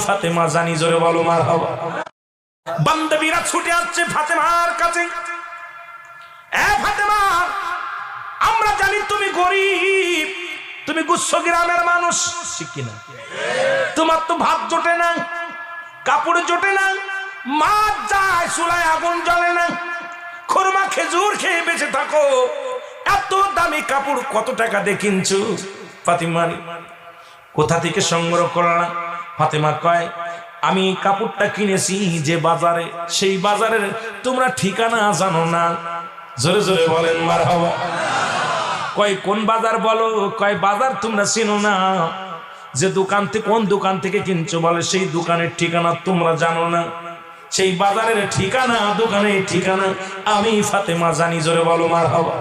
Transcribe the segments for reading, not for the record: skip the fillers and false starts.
ফাতেমা জানি, জোরে বলো মারহাবা। বান্ধবীরা ছুটে আসছে ফাতেমার কাছে। এ ফাতেমা, আমরা জানি তুমি গরিব, তুমি গুচ্ছ গ্রামের মানুষ, ঠিক কিনা? তোমার তো ভাত জোটে না, কাপড় জোটে না, মাছ যায় চুলায় আগুন জ্বলে না, খুরমা খেজুর খেয়ে বেঁচে থাকো, এত দামি কাপড় কত টাকা দিয়ে কিনছো? ফাতেমা কোথা থেকে সংগ্রহ করলা? ফাতেমা কয়, আমি কাপড়টা কিনেছি যে বাজারে, সেই বাজারের তোমরা ঠিকানা জানো না। জোরে জোরে বলেন মারহাবা। কয় কোন বাজার বলো? কয় বাজার তোমরা চিনো না, যে দোকান থেকে, কোন দোকান থেকে কিনছো বলে সেই দোকানের ঠিকানা তোমরা জানো না। সেই বাজারের ঠিকানা, দোকানের ঠিকানা আমি ফাতেমা জানি, জোরে বলো মারহাবা।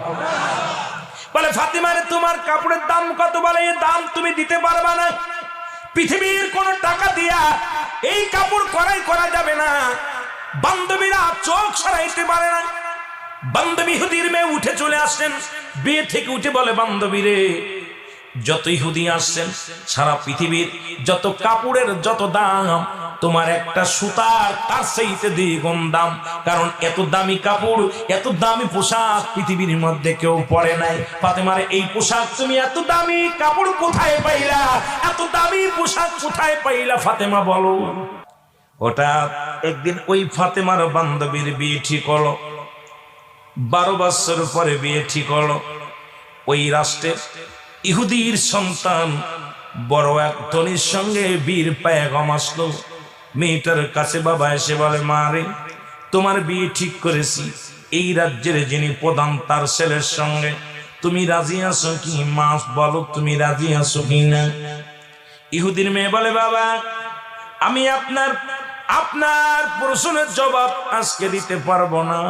বলে ফাতেমা রে, তোমার কাপড়ের দাম কত? বলে এই দাম তুমি দিতে পারবা না, পৃথিবীর কোন টাকা দিয়া এই কাপড় করাই করা যাবে না। বান্ধবীরা চোখ সরাইতে পারে না। বান্ধবী ইহুদির মেয়ে উঠে চলে আসছেন, বিয়ে থেকে উঠে বলে, বান্ধবী রে, যত ইহুদি আসছেন, সারা পৃথিবীর যত কাপড়ের যত দাম, তোমার একটা সুতার তার চাইতে দ্বিগুণ দাম, কারণ এত দামি কাপড়, এত দামি পোশাক পৃথিবীর মধ্যে কেউ পরে নাই। ফাতেমারে, এই পোশাক তুমি, এত দামি কাপড় কোথায় পাইলা? এত দামি পোশাক কোথায় পাইলা? ফাতেমা বলো। ওটা একদিন ওই ফাতেমার বান্ধবীর বিয়ে ঠিক হলো, 12 বছর পরে বিয়ে ঠিক হলো। ওই রাষ্ট্রের ইহুদির সন্তান বড় এক ধনীর সঙ্গে বীর পায়গাম আসলো। মেয়েটার কাছে বাবা এসে বলে, মা রে, তোমার বিয়ে ঠিক করেছি এই রাজ্যের যিনি প্রধান তার ছেলের সঙ্গে, তুমি রাজি আছো কি? মা বলো, তুমি রাজি আছো কি না? ইহুদির মেয়ে বলে, বাবা, আমি আপনার প্রশ্নের জবাব আজকে দিতে পারবো না,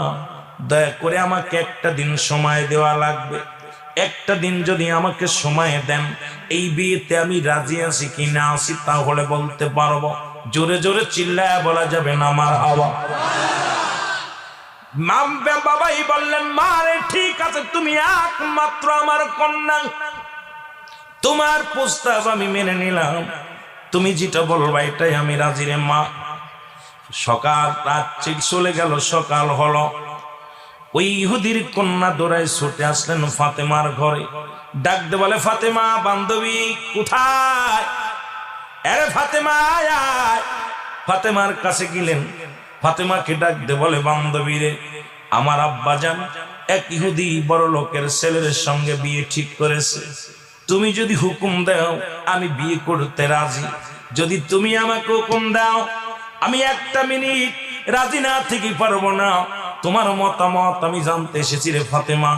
দয়া করে আমাকে একটা দিন সময় দেওয়া লাগবে। একটা দিন যদি আমাকে সময় দেন, এই বিয়েতে আমি রাজি আছি কি না আছি তাহলে বলতে পারবো। জোরে জোরে চিল্লায় বলা যাবে না মারহাবা। বাবাই বললেন, মা রে, ঠিক আছে, তুমি একমাত্র আমার কন্যা, তোমার প্রস্তাব আমি মেনে নিলাম, তুমি যেটা বলবা এটাই আমি রাজি রে মা। সকাল রাত চলে গেল, সকাল হলো। ওই ইহুদির কন্যা দৌড়ায় ছুটে আসলেন ফাতেমার ঘরে, ডাকতে বলে, ফাতেমা বান্ধবী কোথায়? আরে ফাতেমা আয়। ফাতেমার কাছে গেলেন, ফাতেমাকে ডাকতে বলে, বান্ধবী রে, আমার আব্বাজান এক ইহুদি বড় লোকের ছেলের সঙ্গে বিয়ে ঠিক করেছে, তুমি যদি হুকুম দাও আমি বিয়ে করতে রাজি। যদি তুমি আমাকে হুকুম দাও, আমি একটা মিনিট রাজি না থেকে পারবো না। তোমার মতামত আমি জানতে এসেছি রে ফাতেমা,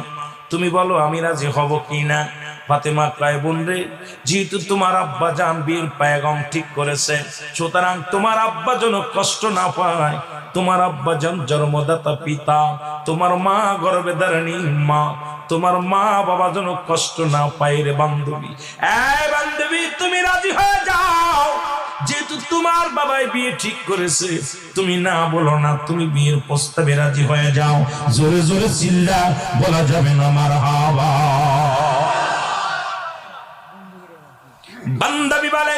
তুমি বলো আমি রাজি হব কি না? ফাতেমা কয়, বোন রে, যেহেতু তোমার আব্বা জান বীর পায়গাম ঠিক করেছে, সুতরাং তোমার আব্বা যেন কষ্ট না পায়। তোমার আব্বা জান জন্মদাতা পিতা, তোমার মা গর্ভে ধারিণী মা, তোমার মা বাবা যেন কষ্ট না পায় রে বান্ধবী। এই বান্ধবী, তুমি রাজি হয়ে যাও, যেহেতু তোমার বাবাই বিয়ে ঠিক করেছে, তুমি না বলো না, তুমি বিয়ের প্রস্তাবে রাজি হয়ে যাও। জোরে জোরে চিল্লা বলা যাবে না মারহাবা। বান্ধবী বলে,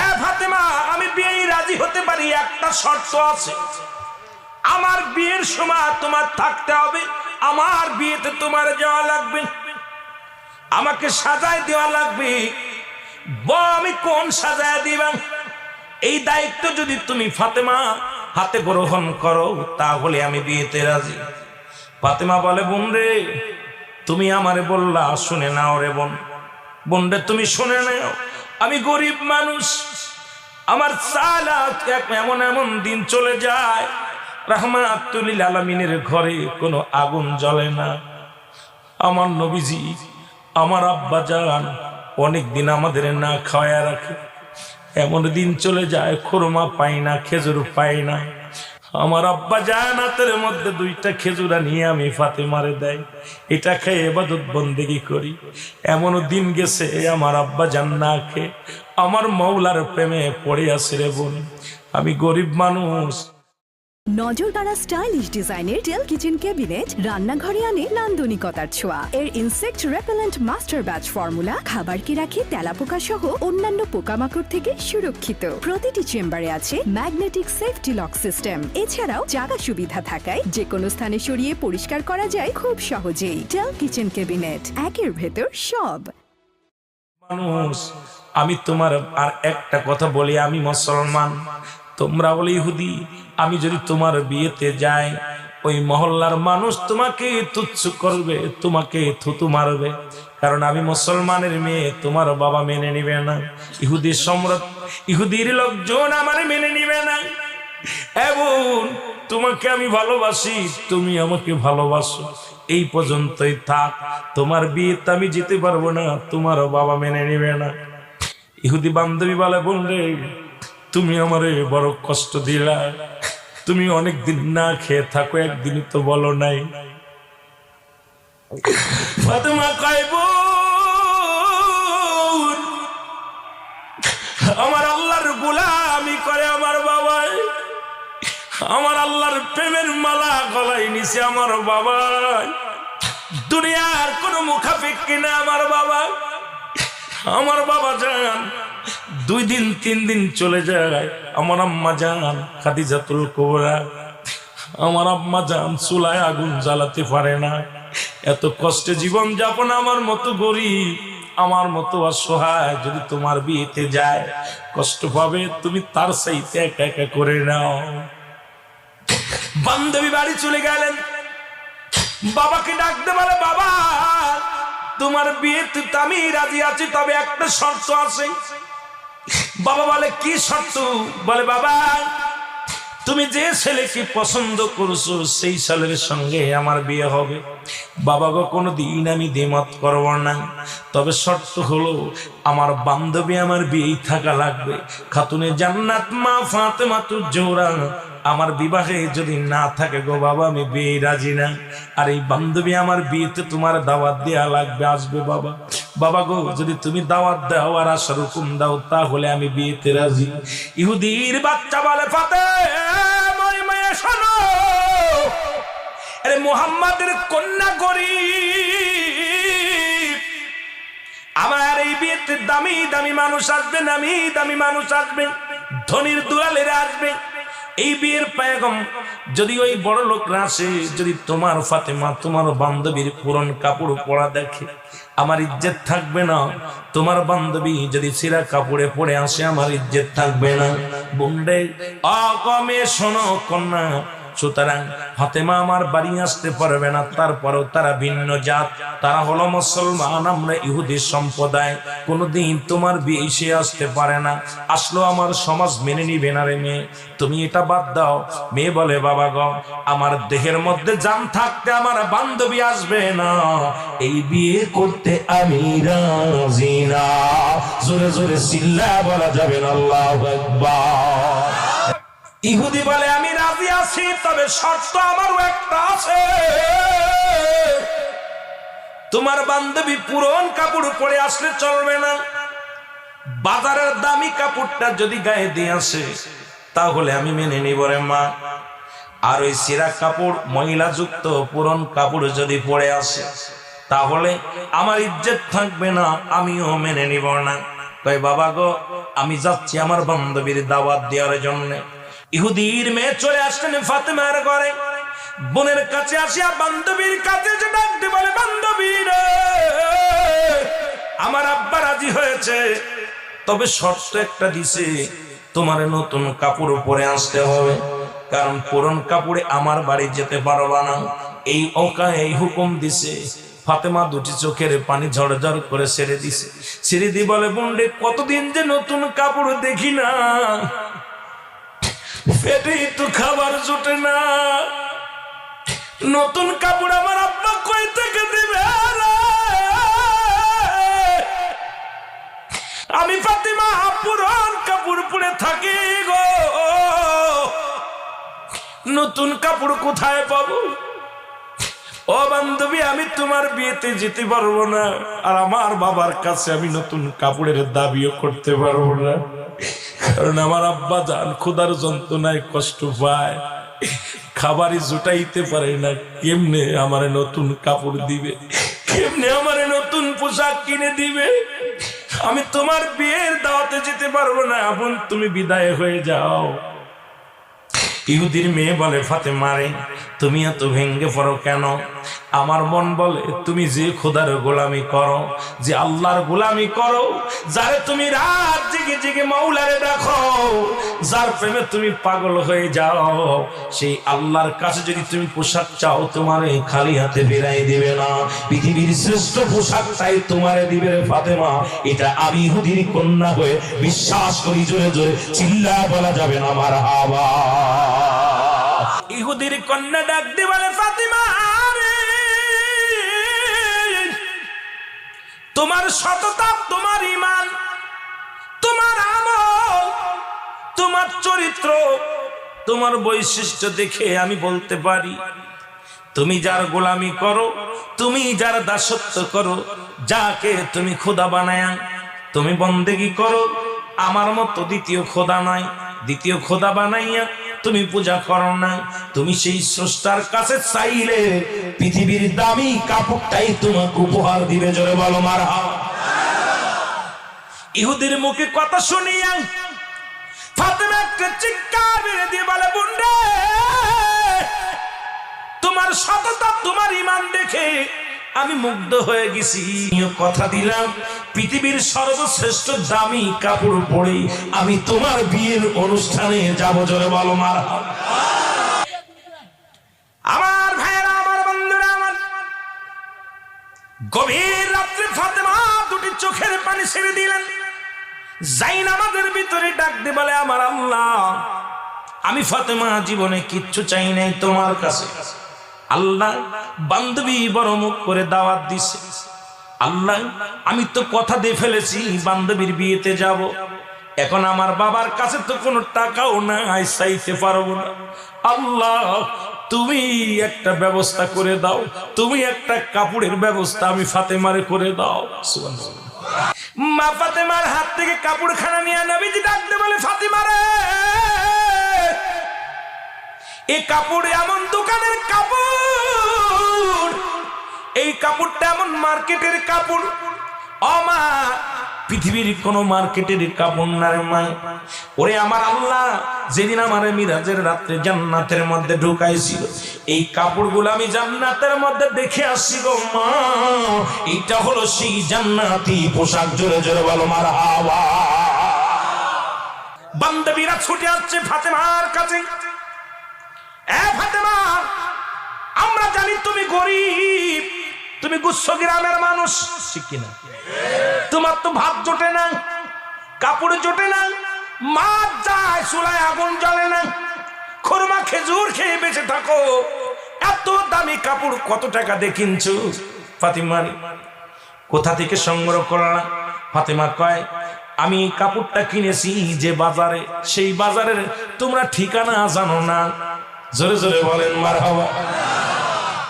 এ ফাতেমা, আমি বিয়ে রাজি হতে পারি, একটা শর্ত আছে, আমার বিয়ের সময় তোমার থাকতে হবে, আমার বিয়েতে তোমার যাওয়া লাগবে, আমাকে সাজায় দেওয়া লাগবে। আমি কোন সাজায় দিবা? এই দায়িত্ব যদি তুমি ফাতেমা হাতে গ্রহণ করো তাহলে আমি বিয়েতে রাজি। ফাতেমা বলে, বোন রে, তুমি আমারে বললা, শুনে নাও রে বোন। বোন রে, তুমি শুনে নাও, আমি গরিব মানুষ, আমার এমন এমন দিন চলে যায়, রাহমাতুল লিল আলামিনের ঘরে কোনো আগুন জ্বলে না। আমার নবীজি, আমার আব্বা জান অনেক দিন আমাদের না খাওয়ায় রাখে, এমন দিন চলে যায় খুরমা পাই না, খেজুর পাই না। আমার আব্বা জান হাতের মধ্যে 2টা খেজুরা নিয়ে আমি ফাতেমারে দেয়, এটা খেয়ে ইবাদত বন্দেগী করি। এমন দিন গেছে আমার আব্বা জান না খেয়ে আমার মওলার প্রেমে পড়ে আছে রে বোন। আমি গরিব মানুষ, নজরকাড়া স্টাইলিশ ডিজাইনের টেল কিচেন ক্যাবিনেট রান্নাঘরে আনে নান্দনিকতার ছোঁয়া। এর insect repellent master batch formula খাবারকে রাখে তেলাপোকা সহ অন্যান্য পোকামাকড় থেকে সুরক্ষিত। প্রতিটি চেম্বারে আছে ম্যাগনেটিক সেফটি লক সিস্টেম। এছাড়াও জায়গা সুবিধা থাকায় যে কোনো স্থানে সরিয়ে পরিষ্কার করা যায় খুব সহজেই। টেল কিচেন ক্যাবিনেট, একের ভেতর সব। মানুষ, আমি তোমার আর একটা কথা বলি, আমি মুসলমান, তোমরা বলে ইহুদি। আমি যদি তোমার বিয়েতে যাই, ওই মহল্লার মানুষ তোমাকে তুচ্ছ করবে, তোমাকে থুতু মারবে, কারণ আমি মুসলমানের মেয়ে। তোমার বাবা মেনে নিবে না, ইহুদির সম্রাট, ইহুদির লোকজন আমার মেনে নিবে না। এবং তোমাকে আমি ভালোবাসি, তুমি আমাকে ভালোবাসো, এই পর্যন্তই থাক। তোমার বিয়েতে আমি যেতে পারবো না, তোমার বাবা মেনে নিবে না। ইহুদি বান্ধবী বলে, বললে তুমি আমারে বড় কষ্ট দিলা, তুমি অনেকদিন না খেয়ে থাকো, একদিন তো বলো নাই। ফাতেমা কইব, আমার আল্লাহর গোলামি করে আমার বাবা, আমার আল্লাহর প্রেমের মালা গলায় নিছে আমার বাবা। দুনিয়ার কোন মুখাফিক কিনা আমার বাবা। আমার বাবা যান 2 দিন 3 দিন চলে যায়। আমার আম্মা যান খাদিজাতুল কুবরা, আমার আম্মা যান চুলায় আগুন জ্বালাতে পারে না। এত কষ্টে জীবন যাপন, আমার মতো গরিব, আমার মতো অসহায় যদি তোমার বিয়েতে যায় কষ্ট পাবে, তুমি তার চাইতে একা একা করে নাও। বান্ধবী বাড়ি চলে গেলেন, বাবাকে ডাকতে বলে, বাবা তোমার বিয়েতে তো আমি রাজি আছি, তবে একটা শর্ত আছে। বাবা বলে, কি শর্ত? বলে, বাবা তুমি যে ছেলেকে পছন্দ করছো সেই ছেলের সঙ্গে আমার বিয়ে হবে। বাবা গো, কোনোদিন আমি দ্বিমত করব না, তবে শর্ত হলো আমার বান্ধবী আমার বিয়েই থাকা লাগবে। খাতুনে জান্নাত মা ফাতেমাতুজ জোহরা আমার বিবাহে যদি না থাকে গো বাবা, আমি বিয়ে রাজি না। আর এই বান্ধবী আমার বিয়েতে তোমার দাওয়াত দেওয়া লাগবে, আসবে বাবা। বাবা গো, যদি তুমি দাওয়াত দাও আর আসার হুকুম দাও, তাহলে আমি বিয়েতে রাজি। ইহুদির বাচ্চা বলে, ফাতেমা মায়ে শোনো, আরে মুহাম্মাদের কন্যা গরিব, আমার এই বিয়েতে দামি দামি মানুষ আসবে, নামি দামি মানুষ আসবে, ধনির দুলালেরা আসবে। এই বিয়ের পায়গাম যদি ওই বড় লোকরা আসে, যদি তোমার ফাতেমা তোমার বান্ধবীর পুরন কাপড় পরা দেখে, আমার ইজ্জত থাকবে না। তোমার বান্ধবী যদি ছিঁড়া কাপড়ে পরে আসে, আমার ইজ্জত থাকবে না। বোনরে অকমে শোনো কন্যা, সুতরাং ফাতেমা আমার বাড়ি আসতে পারবে না। তারপরেও তারা ভিন্ন জাত, তারা হলো মুসলমান, আমরা ইহুদি সম্প্রদায়। কোনোদিন তোমার বিয়ে সে আসতে পারে না, আসলো আমার সমাজ মেনে নিবে না রে মেয়ে, তুমি এটা বাদ দাও। মেয়ে বলে, বাবা গো, আমার দেহের মধ্যে জান থাকতে আমার বান্ধবী আসবে না, এই বিয়ে করতে আমি রাজি না। জোরে জোরে চিল্লা বলা যাবে না আল্লাহু আকবার। ইহুদি বলে, আমি রাজি আছি, তবে শর্ত আমারও একটা আছে। তোমার বান্ধবী পুরন কাপড় পরে আসলে চলবে না। বাজারের দামি কাপড়টা যদি গায়ে দিয়ে আসে, তাহলে আমি মেনে নিব রে মা। আর ওই ছিঁড়া কাপড়, মহিলা যুক্ত পুরন কাপড় যদি পরে আসে, তাহলে আমার ইজ্জত থাকবে না, আমিও মেনে নিব না। তাই বাবা গো, আমি যাচ্ছি আমার বান্ধবীর দাওয়াত দেওয়ার জন্য। ইহুদির মেয়ে চলে আসলেন ফাতেমার ঘরে। বোনের কাছে আসিয়া বান্ধবীর কাছে যে ডাকতে বলে, বান্ধবী রে, আমার আব্বা রাজি হয়েছে, তবে শর্ত একটা দিছে, তোমার নতুন কাপড় পরে আসতে হবে, কারণ পুরন কাপড়ে আমার বাড়ি যেতে পারবা না। এই ওকা এই হুকুম দিছে। ফাতেমা দুটি চোখের পানি ঝরঝর করে ছেড়ে দিছে। ছেড়ে দি বলে, বোনরে, কতদিন যে নতুন কাপড় দেখি না, পেটেই তো খাবার জোটে না, নতুন কাপড় আমার আব্বা কই থেকে দিবে? আমি ফাতেমা পুরান কাপড় পরে থাকি গো, নতুন কাপড় কোথায় পাবো? ও বান্ধবী, আমি তোমার বিয়েতে যেতে পারবো না, আর আমার বাবার কাছে আমি নতুন কাপড়ের দাবিও করতে পারবো না, কারণ আমার আব্বা জান ক্ষুধার যন্ত্রণায় কষ্ট পায়। খাবারই জুটাইতে পারে না, কেমনে আমারে নতুন কাপড় দিবে, কেমনে আমারে নতুন পোশাক কিনে দিবে। আমি তোমার বিয়ের দাওয়াতে যেতে পারবো না, বোন তুমি বিদায় হয়ে যাও। ইহুদির মেয়ে বলে, ফাতেমা রে, তুমি এত ভেঙ্গে পড়ো কেন? আমার মন বলে, তুমি যে খোদার গোলামি করো, যে আল্লাহর গোলামি করো, যারে তুমি রাত জেগে জেগে মাওলারে দেখো, যার প্রেমে তুমি পাগল হয়ে যাও, সেই আল্লাহর কাছে যদি তুমি পোশাক চাও, তোমারে খালি হাতে বেরাই দিবে না। পৃথিবীর শ্রেষ্ঠ পোশাক চাই তোমারে দিবে রে ফাতেমা। এটা আমি ইহুদির কন্যা হয়ে বিশ্বাস করি। জোরে জোরে চিল্লা বলা যাবে না মারহাবা। ইহুদির কন্যা ডাক দিয়ে বলে, ফাতেমা রে, তোমার সততা, তোমার ঈমান, তোমার আমল, তোমার চরিত্র, তোমার বৈশিষ্ট্য দেখে আমি বলতে পারি, তুমি যার গোলামি করো, তুমি যার দাসত্ব করো, যাকে তুমি খোদা বানায়া তুমি বন্দেগী করো, আমার মতো দ্বিতীয় খোদা নাই। দ্বিতীয় খোদা বানাইয়া তুমি পূজা করো না। তুমি সেই স্রষ্টার কাছে চাইলে পৃথিবীর দামি কাপড়টাই তোমাকে উপহার দিবে। জোরে বলো মারহাবা। ইহুদির মুখে কথা শুনিয়া ফাতেমা একটা চিৎকার মেরে দিয়ে বলে, বোন রে, তোমার সততা, তোমার ঈমান দেখে আমি মুগ্ধ হয়ে গেছি। কথা দিলাম, পৃথিবীর সর্বশ্রেষ্ঠ দামি কাপড় পরে আমি তোমার বিয়ের অনুষ্ঠানে যাব। জোরে বলো মারহাবা। আমার ভাইয়েরা, আমার বন্ধুরা, আমার গভীর রাত্রে ফাতেমা দুটি চোখের পানি ছেড়ে দিলেন। জাইনামাজের ভিতরে ডাক দিয়ে বলে, আমার আল্লাহ, আমি ফাতেমা জীবনে কিচ্ছু চাই নাই তোমার কাছে। আল্লাহ, বান্ধবী বড় মুখ করে দাওয়াত দিছে। আল্লাহ, আমি তো কথা দিয়ে ফেলেছি বান্ধবীর বিয়েতে যাব। এখন আমার বাবার কাছে তো কোনো টাকাও নাই, চাইতে পারবো না। আল্লাহ, তুমি একটা ব্যবস্থা করে দাও, তুমি একটা কাপড়ের ব্যবস্থা আমি ফাতেমারে করে দাও। সুবহানাল্লাহ। মা ফাতেমার হাত থেকে কাপড়খানা নিয়ে নবীজি ডাকতে বলে, ফাতেমা রে, এই কাপড় এমন দোকানের কাপড়, এই কাপড়টা এমন মার্কেটের কাপড়। ও মা, পৃথিবীর কোন মার্কেটের কাপড় না রে মা। ওরে আমার আল্লাহ, যেদিন আমার মিরাজের রাত্রে জান্নাতের মধ্যে ঢুকাইছিল, এই কাপড়গুলো আমি জান্নাতের মধ্যে দেখে আসছি গো মা। এটা হলো সেই জান্নাতি পোশাক। জোরে জোরে বলো মারহাবা। বান্ধবীরা ছুটে আসছে ফাতেমার কাছে। এ ফাতেমা, আমরা জানি তুমি গরিব, তুমি গুচ্ছ গ্রামের মানুষ, ঠিক কিনা? তোমার তো ভাত জোটে না, কাপড় জোটে না, মাছ যায়, চুলায় আগুন জ্বলে না, খুরমা খেজুর খেয়ে বেঁচে থাকো। এত দামি কাপড় কত টাকা দিয়ে কিনছো? ফাতেমা, কোথা থেকে সংগ্রহ করলা? ফাতেমা কয়, আমি কাপড়টা কিনেছি যে বাজারে, সেই বাজারের তোমরা ঠিকানা জানো না। জোরে জোরে বলেন মারহাবা।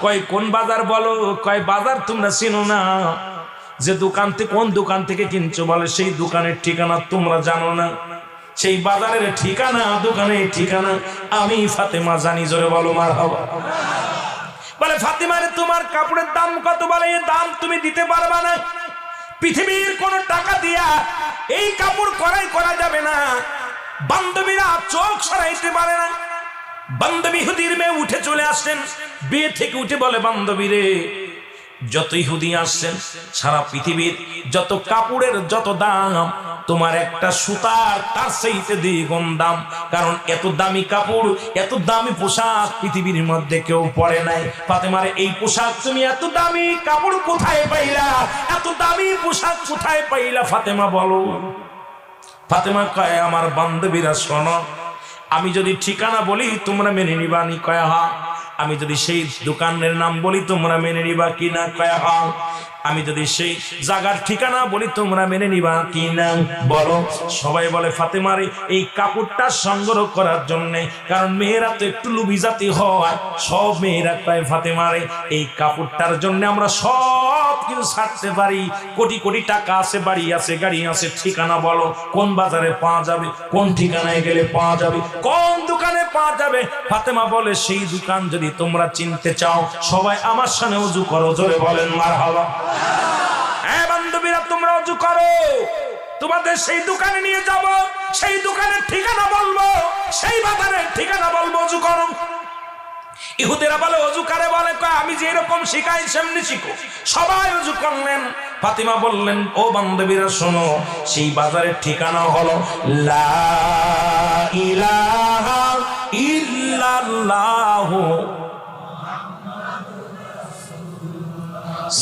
কয় কোন বাজার বলো? কয় বাজার তোমরা চিনো না, যে দোকান থেকে, কোন দোকান থেকে কিনছো বলে সেই দোকানের ঠিকানা তোমরা জানো না। সেই বাজারের ঠিকানা, দোকানের ঠিকানা আমি ফাতেমা জানি। জোরে বলো মারহাবা। বলে, ফাতেমা রে, তোমার কাপড়ের দাম কত? বলে, এই দাম তুমি দিতে পারবা না। পৃথিবীর কোন টাকা দিয়া এই কাপড় করাই করা যাবে না। বান্ধবীরা চোখ সরাইতে পারে না। বান্ধবী ইহুদির মেয়ে উঠে চলে আসছেন, বিয়ে থেকে উঠে বলে, বান্ধবী রে, যত ইহুদি আসছেন, সারা পৃথিবীর যত কাপড়ের যত দাম, তোমার একটা সুতার তার চাইতে দ্বিগুণ দাম। কারণ এত দামি কাপড়, এত দামি পোশাক পৃথিবীর মধ্যে কেউ পরে নাই। ফাতেমার এই পোশাক, তুমি এত দামি কাপড় কোথায় পাইলা? এত দামি পোশাক কোথায় পাইলা? ফাতেমা বলো। ফাতেমা কয়, আমার বান্ধবীরা শোনো, আমি যদি ঠিকানা বলি তোমরা মেনে নিবা নি? কয় হ্যাঁ। আমি যদি সেই দোকানের নাম বলি তোমরা মেনে নিবা কিনা? কয় হ্যাঁ। আমি যদি সেই জায়গার ঠিকানা বলি তোমরা মেনে নিবা কি না বলো? সবাই বলে ফাতেমার এই কাপড়টা সংগ্রহ করার জন্য, কারণ মেয়েরা তো একটু লুবি জাতি হয়, সব মেয়েরা কয় ফাতেমার এই কাপড়টার জন্য আমরা সব কিছু ছাড়তে পারি, কোটি কোটি টাকা আছে, বাড়ি আছে, গাড়ি আছে, ঠিকানা বলো কোন বাজারে পাওয়া যাবে, কোন ঠিকানায় গেলে পাওয়া যাবে, কোন দোকানে পাওয়া যাবে? ফাতেমা বলে সেই দোকান যদি তোমরা চিনতে চাও সবাই আমার সামনে ওযু করো, জোরে বলেন মারহাবা। হ্যাঁ বান্ধবীরা, তোমরা ওযু করো, তোমাদের সেই দোকানে নিয়ে যাব, সেই দোকানের ঠিকানা বলবো, সেই বাজারের ঠিকানা বলবো, ওযু করো। ইহুদিরা বলে ওযু করে, বলে আমি যে এরকম শিখাই সেমনি শিখো। সবাই ওযু করলেন। ফাতিমা বললেন, ও বান্ধবীরা শোনো, সেই বাজারের ঠিকানা হলো লা ইলাহা ইল্লাল্লাহু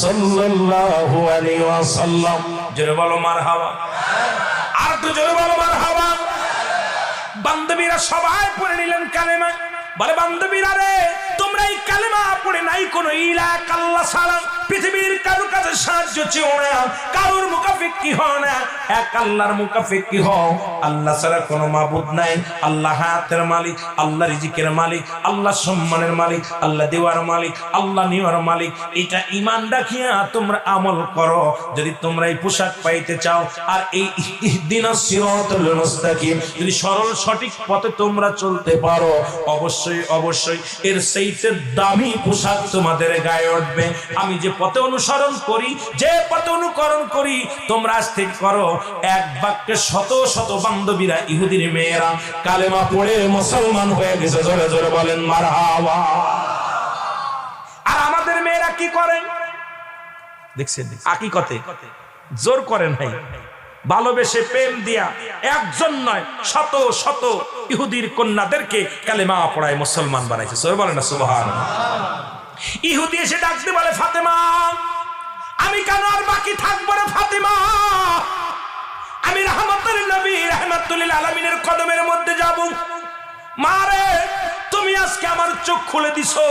সাল্লাল্লাহু আলাইহি ওয়াসাল্লাম। জোরে বলো মারহাবা, আর তো জোরে বলো মারহাবা। বান্ধবীরা সবাই পড়ে নিলেন কালেমা। বলে বান্ধবীরা রে, তোমরা এই কালেমা পড়ে নাই কোনো ইলাহা আল্লাহ ছাড়া পৃথিবীর কারোর কাছে সাহায্য চেও না, কারোর মুকাফিকি হও না, এক আল্লাহর মুকাফিকি হও। আল্লাহ ছাড়া কোনো মাবুদ নাই। আল্লাহ হায়াতের মালিক, আল্লাহ রিজিকের মালিক, আল্লাহ সম্মানের মালিক, আল্লাহ দেওয়ার মালিক, আল্লাহ নেওয়ার মালিক। এটা ঈমান রাখিয়া তোমরা আমল করো যদি তোমরা এই পোশাক পাইতে চাও। আর এই ইহদিনাস সিরাতাল মুস্তাকিম যদি সরল সঠিক পথে তোমরা চলতে পারো, অবশ্যই অবশ্যই এর সেইতে দামি পোশাক তোমাদের গায়ে উঠবে। আমি যে পথে অনুসরণ করি, যে পথে অনুকরণ করি, তোমরা আজ থেকে করো। এক বাক্যে শত শত বান্ধবীরা, ইহুদির মেয়েরা কালেমা পড়ে মুসলমান হয়ে গেছে, জোরে জোরে বলেন মারহাবা। আর আমাদের মেয়েরা কি করেন দেখছেন? আকিকতে জোর করেন নাই, ভালোবেসে প্রেম দিয়া একজন নয় শত শত ইহুদির কন্যাদেরকে কালেমা পড়ায় মুসলমান বানাইছে, জোরে বলেন না সুবহানাল্লাহ। ইহুদি এসে ডাকতে বলে, ফাতেমা আমি কেন আর বাকি থাকবো রে ফাতেমা, আমি রাহমাতুল নবী রাহমাতুল আলামিনের কদমের মধ্যে যাব। মারে তুমি আজকে আমার চোখ খুলে দিছো।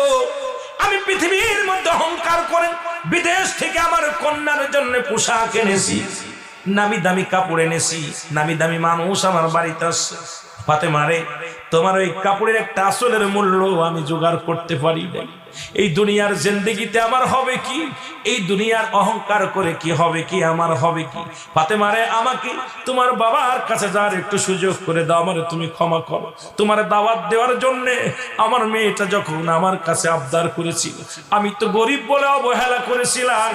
আমি পৃথিবীর মধ্যে অহংকার করেন বিদেশ থেকে আমার কন্যার জন্য পোশাক এনেছি, নামি দামি কাপড় এনেছি, নামি দামি মানুষ আমার বাড়িতে আসছে। ফাতেমা রে, তোমার ওই কাপড়ের একটা আসলের মূল্য আমি জোগাড় করতে পারি না। এই দুনিয়ার জিন্দেগিতে আমার হবে কি? এই দুনিয়ার অহংকার করে কি হবে কি? আমার হবে কি? ফাতেমা রে, আমাকে তোমার বাবার কাছে যাওয়ার একটু সুযোগ করে দাও, আমারে তুমি ক্ষমা করো। তোমার দাওয়াত দেওয়ার জন্য আমার মেয়েটা যখন আমার কাছে আবদার করেছিল, আমি তো গরিব বলে অবহেলা করেছিলাম,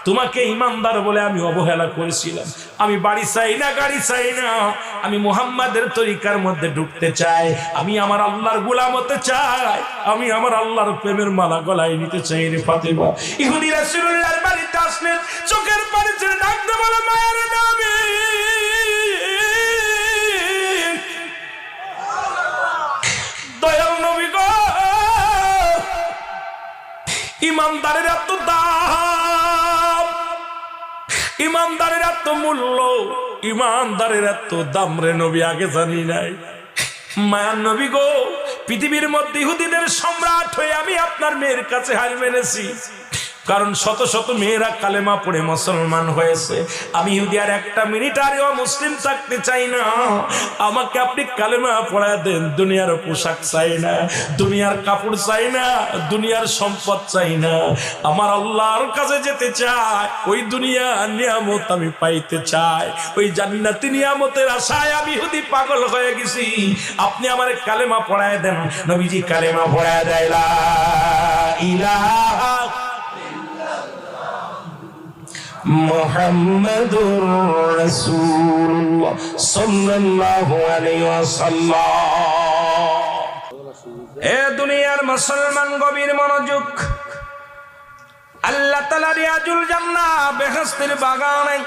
তোমাকে ইমানদার বলে আমি অবহেলা করেছিলাম। আমি বাড়ি চাই না, গাড়ি চাই না, আমি মুহাম্মাদের তরিকার মধ্যে ঢুকতে চাই, আমি আমার আল্লাহর গোলাম হতে চাই, আমি আমার আল্লাহর প্রেমের মালা গলায় নিতে চাই রে ফাতেমা। ইহুদি রাসূলুল্লাহর বাড়িতে আসলেন, চোখের পানি ছেড়ে ডাকতে বলে, মায়ের নবী দয়াল নবী গো, ইমানদারের এত দাম, ইমানদারের এত মূল্য, ইমানদারের এত দাম রে নবী আগে জানি নাই। মায়ার নবী গো, পৃথিবীর মধ্যে ইহুদিদের সম্রাট হয়ে আমি আপনার মেয়ের কাছে হার মেনেছি, কারণ শত শত মেয়েরা কালেমা পড়ে মুসলমান হয়েছে। আমি ইহুদি আর একটা মিনিট আরেও মুসলিম থাকতে চাই না, আমাকে আপনি কালেমা পড়ায় দেন। দুনিয়ার পোশাক চাই না, দুনিয়ার কাপড় চাই না, দুনিয়ার সম্পদ চাই না, আমার আল্লাহর কাছে যেতে চাই। ওই দুনিয়ার নিয়ামত আমি পাইতে চাই, ওই জান্নাতি নিয়ামতের আশায় আমি ইহুদি পাগল হয়ে গেছি। আপনি আমার কালেমা পড়ায় দেন। নবীজি কালেমা পড়ায় দেয়, লা ইলাহা মুহাম্মাদুর রাসূলুল্লাহ সাল্লাল্লাহু আলাইহি ওয়াসাল্লাম। এ দুনিয়ার মুসলমান গভীর মনোযোগ। আল্লাহ তাআলা রিয়াজুল জান্নাহ বেহেশতের বাগানে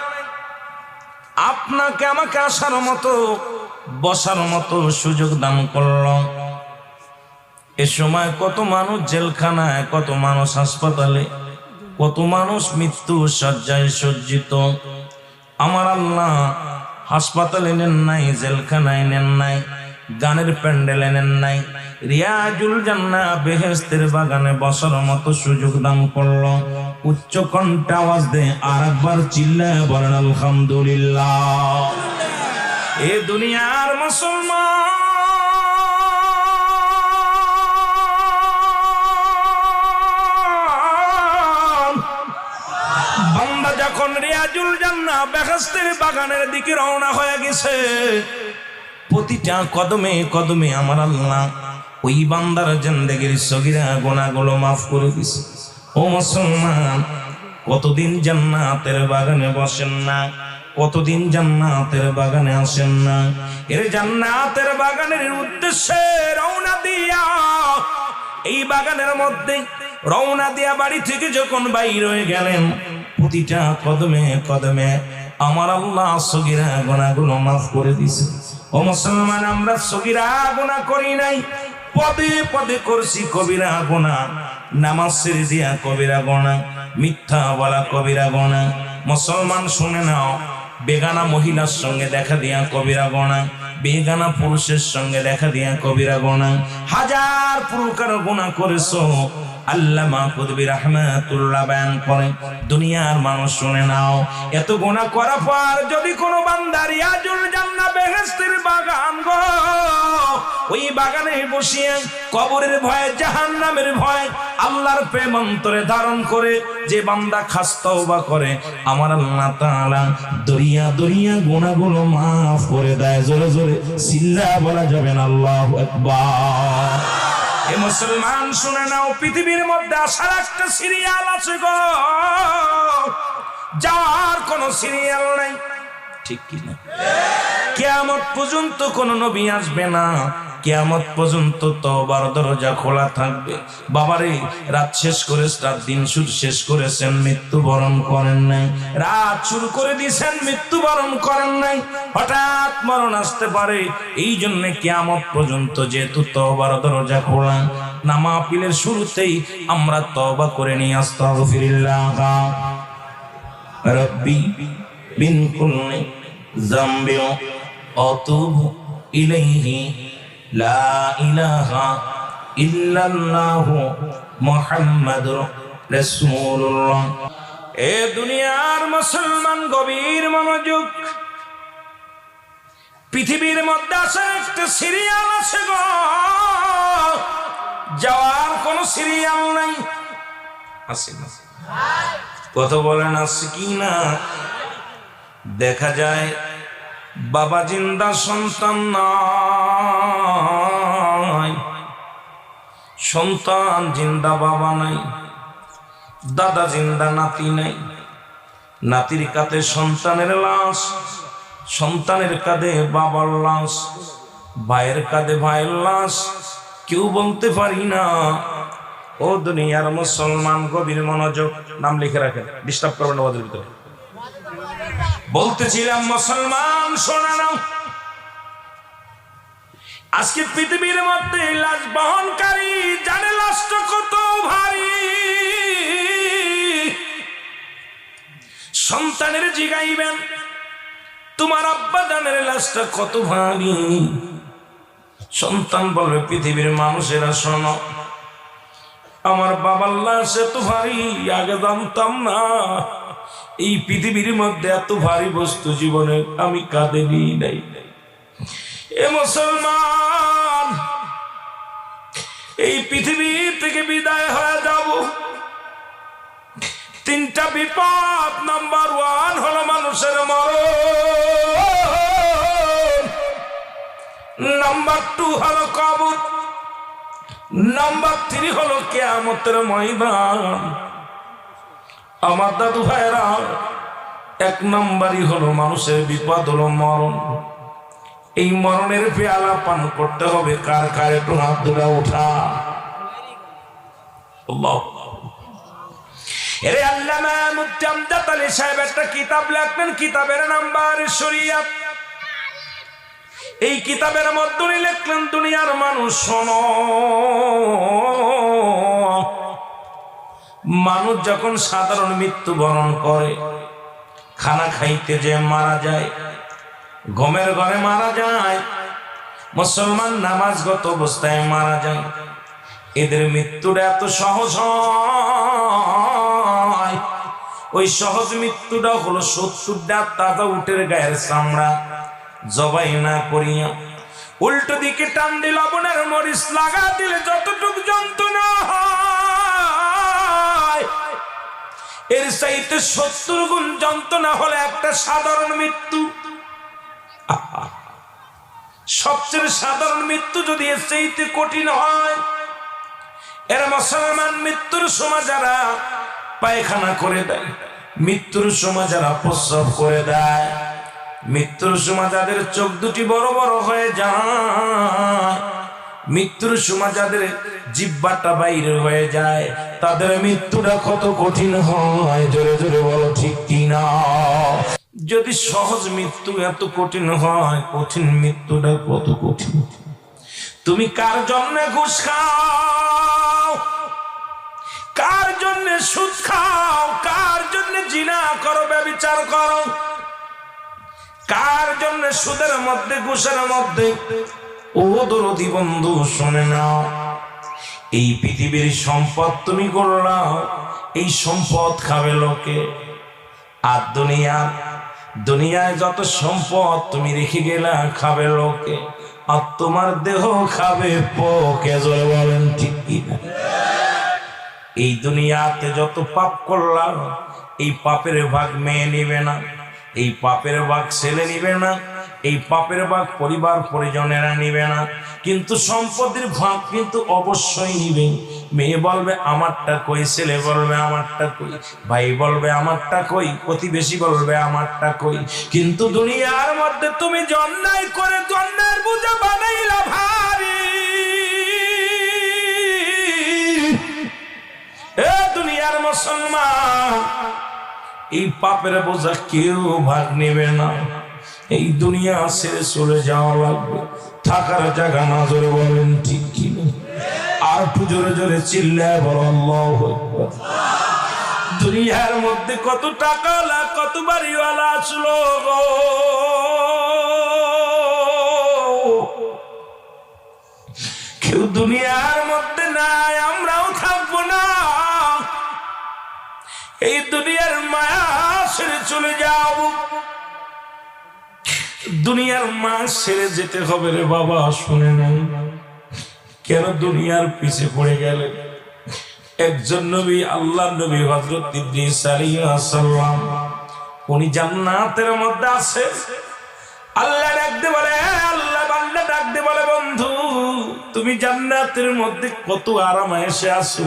আপনাকে আমাকে আসার মতো, বসার মতো সুযোগ দান করল। এ সময় কত মানুষ জেলখানায়, কত মানুষ হাসপাতালে, কত মানুষ মৃত্যু শয্যায় সজ্জিত। আমার আল্লাহ হাসপাতালে নেন নাই, জেলখানায় নেন নাই, গানের প্যান্ডেলে নেন নাই, রিয়াজুল জান্নাহ বেহেশতের বাগানে বসার মতো সুযোগ দান করলো। উচ্চ কণ্ঠে আওয়াজ দে আর একবার চিল্লায় বলেন আলহামদুলিল্লাহ। এ দুনিয়ার মুসলমান, বান্দা যখন রিয়াজুল জান্নাহ বেহেশতের বাগানের দিকে রওনা হয়ে গেছে, প্রতিটা কদমে কদমে আমার আল্লাহ ওই বান্দার জিন্দেগির সগীরা গুনাহগুলো মাফ করে দিছে। ও মুসলমান, কতদিন জান্নাতের বাগানে বসেন না, কতদিন জান্নাতের বাগানে আসেন না? এর জান্নাতের বাগানের উদ্দেশ্যে রওনা দিয়া, এই বাগানের মধ্যে রওনা দিয়া বাড়ি থেকে যখন বাইর হয়ে গেলেন, প্রতিটা কদমে কদমে আমার আল্লাহ সগীরা গুনাহগুলো মাফ করে দিছে। ও মুসলমান, আমরা সগীরা গুনাহ করি নাই, পদে পদে করছি কবিরা গুনাহ। নামাজ ছেড়ে দিয়া কবিরা গুনাহ, মিথ্যা বলা কবিরা গুনাহ। মুসলমান শুনে নাও, বেগানা মহিলার সঙ্গে দেখা দিয়া কবিরা গুনাহ, বেগানা পুরুষের সঙ্গে দেখা দিয়া কবিরা গুনাহ। হাজার প্রকার গুনাহ করেছো। আল্লামা কুতুবী রাহমাতুল্লাহ বয়ান করে, দুনিয়ার মানুষ শুনে নাও, এত গুনাহ করার পর যদি কোনো বান্দা রিয়াজুল জান্নাহ বেহেশতের বাগান গো, ওই বাগানে বসিয়ে কবরের ভয়, জাহান্নামের ভয়, আল্লাহর প্রেম অন্তরে ধারণ করে যে বান্দা খাস তওবা করে, আমার আল্লাহ তাআলা দরিয়া দরিয়া গুনাহগুলো মাফ করে দেয়। জোরে জোরে চিল্লা বলা যাবে না আল্লাহু আকবার। এ মুসলমান শুনে নাও, পৃথিবীর মধ্যে আসার একটা সিরিয়াল আছে গো, যার কোন সিরিয়াল নাই, ঠিক কি না? কিয়ামত পর্যন্ত কোন নবী আসবে না, কিয়ামত পর্যন্ত তওবার দরজা খোলা থাকবে। বাবারে, রাত শেষ করে, রাত দিন শুরু শেষ করেছেন, মৃত্যুবরণ করেন নাই, রাত শুরু করে দিয়েছেন, মৃত্যুবরণ করেন নাই, হঠাৎ মরণ আসতে পারে। এই জন্য কিয়ামত পর্যন্ত যেহেতু তওবার দরজা খোলা, নামাপিলের শুরুতেই আমরা তওবা করে নিই, আস্তাগফিরুল্লাহ রব্বি মিন কুল্লি যামবিন আতুবু ইলাইহি লা ইলাহা ইল্লাল্লাহু মুহাম্মাদুর রাসূলুল্লাহ। এ দুনিয়ার মুসলমান, গভীর মনোযোগ। পৃথিবীর মধ্যে আছে একটা সিরিয়াল আছে গো, যাওয়ার কোন সিরিয়াল নাই। আছে না? কত বলেন আছে কি না? দেখা যায় বাবা জিন্দা, সন্তান নাই, সন্তান জিন্দা বাবা নাই, দাদা জিন্দা নাতি নাই, নাতির কাঁধে সন্তানের লাশ, সন্তানের কাঁধে বাবার লাশ, ভাইয়ের কাঁধে ভাইয়ের লাশ, কেউ বলতে পারি না। ও দুনিয়ার মুসলমান, গভীর মনোযোগ। নাম লিখে রাখেন, ডিস্টার্ব করবেন না ওদের ভিতরে। বলতেছিলাম মুসলমান শোনা নাও, আজকে পৃথিবীর মধ্যে লাশ বহনকারী, জানে লাশটা কত ভারী। সন্তানের জিগাইবেন, তোমার আব্বা জানের লাশটা কত ভারী। সন্তান বলবে, পৃথিবীর মানুষেরা শোনো, আমার বাবার লাশ এত ভারী, আগে জানতাম না। এই পৃথিবীর মধ্যে এত ভারী বস্তু জীবনে আমি কাঁধে নিই নাই। এ মুসলমান, এই পৃথিবী থেকে বিদায় হয়ে যাব, তিনটা বিপদ। নাম্বার 1 হলো মানুষের মরণ, নাম্বার 2 হলো কবর, নাম্বার 3 হলো কিয়ামতের ময়দান। আমার দাদু ভাইরা, 1 নম্বরই হলো মানুষের বিপদ হলো মরণ। এই মরণের পেয়ালা পান করতে হবে কার কার? একটু হাত দুটা উঠা। এরে আল্লামা মুফতি আমজাদ আলী সাহেব একটা কিতাব লেখলেন, কিতাবের নাম বারে শরিয়াত। এই কিতাবের মধ্যে লিখলেন, দুনিয়ার মানুষ শোনো, মানুষ যখন সাধারণ মৃত্যুবরণ করে, খানা খাইতে যে মারা যায়, ঘুমের ঘরে মারা যায়, মুসলমান নামাজগত অবস্থায় মারা যায়, এদের মৃত্যুটা এত সহজ হয়। ওই সহজ মৃত্যুটা হলো 70টা তাজা উটের গায়ের চামড়া জবাই না করিয়া উল্টো দিকে টান দিয়ে লবণের মরিচ লাগা দিলে যতটুক যন্ত্রণা হয় এর চাইতে 70 গুণ যন্ত্রণা হলে একটা সাধারণ মৃত্যু। সবচেয়ে সাধারণ মৃত্যু যদি এর চাইতে কঠিন হয়, এরা মুসলমান মৃত্যুর সময় যারা পায়খানা করে দেয়, মৃত্যুর সময় যারা প্রস্রাব করে দেয়, মৃত্যুর সময় যাদের চোখ দুটি বড় বড় হয়ে যায়, মৃত্যুর সময় যাদের জিহ্বাটা বাইরে হয়ে যায়, তাদের মৃত্যুটা কত কঠিন হয়, জোরে জোরে বলো ঠিক কিনা। যদি সহজ মৃত্যু এত কঠিন হয়, কঠিন মৃত্যুটা কত কঠিন। তুমি কার জন্য ঘুষ খাও, কার জন্য সুদ খাও, কার জন্য জিনা করো, ব্যভিচার করো, কার জন্য সুদের মধ্যে ঘুষের মধ্যে, ও দরদি বন্ধু শুনে নাও, এই পৃথিবীর সম্পদ তুমি করলাম, এই সম্পদ খাবে লোকে। আর দুনিয়ায় যত সম্পদ তুমি রেখে গেলা খাবে লোকে, আর তোমার দেহ খাবে পোকে, জোরে বলেন ঠিক কিনা। এই দুনিয়াতে যত পাপ করলাম, এই পাপের ভাগ মেয়ে নিবে না, এই পাপের ভাগ ছেলে নিবে না, এই পাপের ভাগ পরিবার পরিজনেরা নিবে না, কিন্তু সম্পদের ভাগ কিন্তু অবশ্যই নিবে। মেয়ে বলবে আমারটা কই, ছেলে বলবে আমারটা কই, ভাই বলবে আমারটা কই, প্রতিবেশী বলবে আমারটা কই। কিন্তু দুনিয়ার মধ্যে তুমি অন্যায় করে অন্যায়ের বোঝা বানাইলা ভারী। এ দুনিয়ার মুসলমান, এই পাপের বোঝা কেউ ভাগ নেবে না, এই দুনিয়া ছেড়ে চলে যাওয়া লাগবে, থাকার জায়গা না, জোরে বলেন ঠিক কিনা। আর একটু জোরে জোরে চিল্লায় বলো আল্লাহু আকবার। দুনিয়ার মধ্যে কত টাকাওয়ালা কত বাড়িওয়ালা আসলো গো, কেউ দুনিয়ার মধ্যে নাই, আমরাও থাকবো না। এই দুনিয়ার মায়া ছেড়ে চলে যাও, দুনিয়ার মা ছেড়ে যেতে হবে রে বাবা, শুনে নেন কেন দুনিয়ার পিছে পড়ে গেলে। একজন নবী, আল্লাহর নবী হযরত ইদ্রিস আলাইহিস সালাম, উনি জান্নাতের মধ্যে আছে। আল্লাহ ডাকতে বলে, আল্লাহ বান্দা ডাকতে বলে, বন্ধু তুমি জান্নাতের মধ্যে কত আরামে এসে আছো।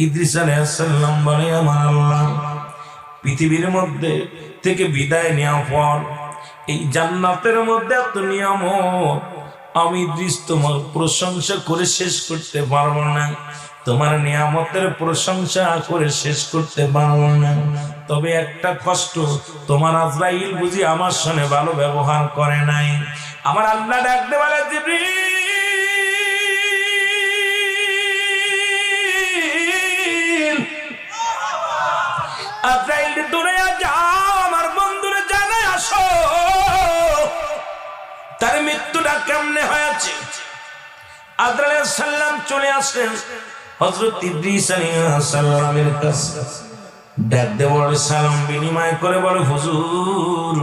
ইদ্রিস আলাইহিস সালাম বলে, আমার আল্লাহ, পৃথিবীর মধ্যে থেকে বিদায় নেওয়ার পর এই জান্নাতের মধ্যে এত নিয়ামত, আমি ইদ্রিস তোমার প্রশংসা করে শেষ করতে পারবো না, তোমার নিয়ামতের প্রশংসা করে শেষ করতে পারবো না। তবে একটা কষ্ট, তোমার আজরাইল বুঝি আমার সঙ্গে ভালো ব্যবহার করে নাই। আমার আল্লাহ ডাকতে বলে, জিবরিল, আজরাইল দূরে যাও, আমার বন্ধুরে জানাই আসো তার মৃত্যুটা কেমনে হয়েছে। আজরাইল আলাইহিস সালাম চলে আসলেন হযরত ইদ্রিস আলাইহিস সালামের কাছে, ডাকতে বলে, সালাম বিনিময় করে বলে, হুজুর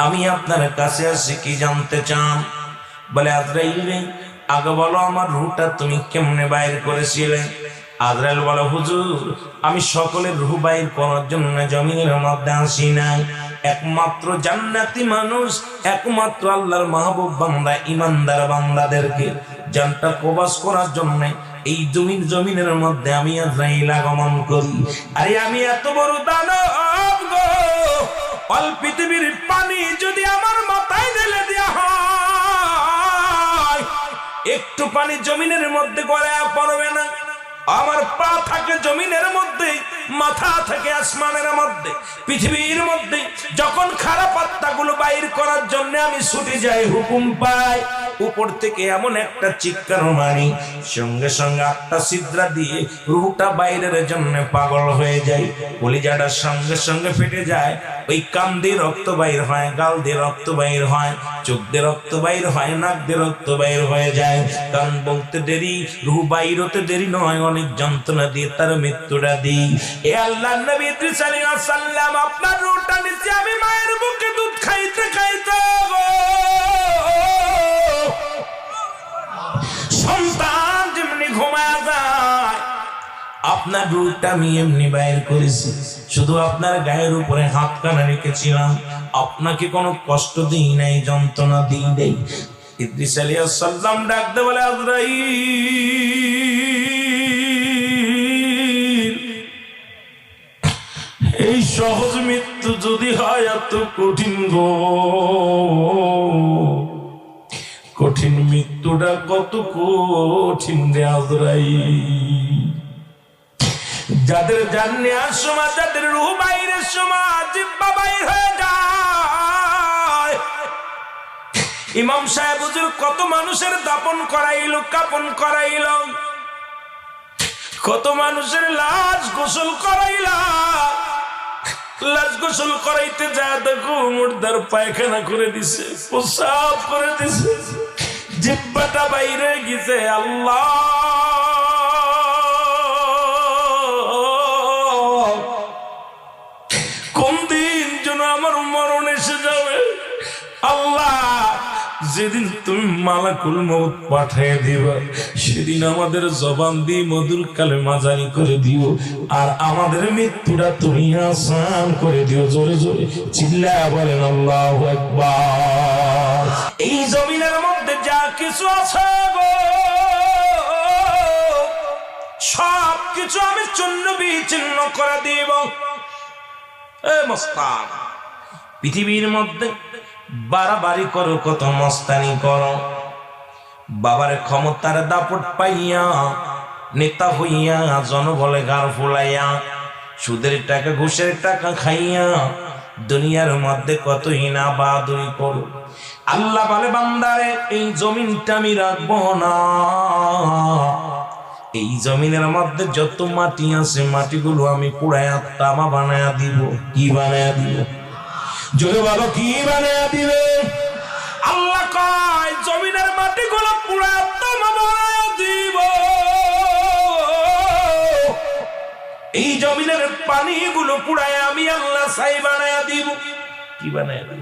আমি আপনার কাছে আসি, কি জানতে চান? বলে, আজরাইল রে, আগে বলো আমার রূহটা তুমি কেমনে বাইর করেছিলে? আজরাইল বলে, হুজুর আমি সকলের রূহ বাইর করার জন্য জমিনের মধ্যে আসি নাই, একমাত্র জান্নাতি মানুষ, একমাত্র আল্লাহর মাহবুব বান্দা ইমানদার বান্দাদেরকে জানটা কবজ করার জন্য এই জমিনের মধ্যে আমি আজরাইল আগমন করি। আরে আমি এত বড় দানব গো, অল পৃথিবীর পানি যদি আমার মাথায় ঢেলে দেয়া হয়, একটু পানি জমিনের মধ্যে গড়ায় পড়বে না। আমার পা থাকে জমিনের মধ্যে, মাথা থাকে আসমানের মধ্যে, পৃথিবীর মধ্যে। যখন খারাপ আত্মাগুলো বাইর করার জন্য আমি ছুটে যাই, হুকুম পাই, উপর থেকে এমন একটা চিৎকার মারি, সঙ্গে সঙ্গে 8টা ছিদ্রা দিয়ে রুহটা বাইরের জন্য পাগল হয়ে যায়। কলিজাটা সঙ্গে সঙ্গে ফেটে যায়। ওই কান দিয়ে রক্ত বাইর হয়, গাল দিয়ে রক্ত বাইর হয়, চোখ দিয়ে রক্ত বাইর হয়, নাক দিয়ে রক্ত বাইর হয়ে যায়। কান বলতে দেরি, রুহ বাইর হতে দেরি নয়, অনেক যন্ত্রণা দিয়ে তার মৃত্যুটা দিই। এ আল্লাহর নবী ইদ্রিস আলাইহিস সালাম, আপনার রুহটা নিচে আমি মায়ের বুকে দুধ খাইতে খাইতে সন্তান যেমনি ঘুমায় যায়, আপনার রুহটা আমি এমনি বাইর করেছি। শুধু আপনার গায়ের উপরে হাত কানা রেখেছিলাম, আপনাকে কোনো কষ্ট দিই নাই, যন্ত্রণা দিই নাই। ইদ্রিস আলাইহিস সালাম ডাকতে বলে, আজরাইল, এই সহজ মৃত্যু যদি হয় এত কঠিন গো, কঠিন মৃত্যুটা কত কঠিন রে আজরাইল। যাদের জান নেওয়ার সময়, যাদের রূহ বাইরের সময় জিহ্বা বাইর হয়ে যায়। ইমাম সাহেব হুজুর কত মানুষের দাপন করাইলো, কাপন করাইলো, কত মানুষের লাশ গোসল করাইলা। লাশ গোসল করাইতে যায় দেখো মুর্দার পায়খানা করে দিছে, প্রসাব করে দিছে, জিহ্বাটা বাইরে গেছে। আল্লাহ, কোন দিন যেন আমার মরণ এসে যাবে। আল্লাহ, যেদিন তুমি মালাকুল মউত পাঠিয়ে দিবা, সেদিন আমাদের জবান দিয়ে মধুর কালেমা জারি করে দিও, আর আমাদের মৃত্যুটা তুমি আসান করে দিও। জোরে জোরে চিল্লায়া বলেন আল্লাহু আকবার। এই জমিনের মধ্যে যা কিছু আছে গো, সব কিছু আমি চূর্ণ বিচ্ছিন্ন করে দিব। এ মস্তান, পৃথিবীর মধ্যে বাড়াবাড়ি করো, কত মস্তানি করো, বাবার ক্ষমতার দাপট পাইয়া, নেতা হইয়া, জনবলে গার ফুলাইয়া, সুদের টাকা ঘুষের টাকা খাইয়া দুনিয়ার মধ্যে কত হিনা বাহাদুরি করো। আল্লাহ বলে, বান্দারে, এই জমিনটা আমি রাখবো না। এই জমিনের মধ্যে যত মাটি আছে, মাটিগুলো আমি পুড়াইয়া তামা বানায়া দিব। কি বানায়া দিব? জোরে বলো, কি বানায়া দিবে? আল্লাহ কয়, জমিনের মাটিগুলো পুড়াইয়া তামা বানায়া দিব। এই জমিনের পানিগুলো পুড়াইয়া আমি আল্লাহ ছাই বানায়া দিব। কি বানায়া দিব?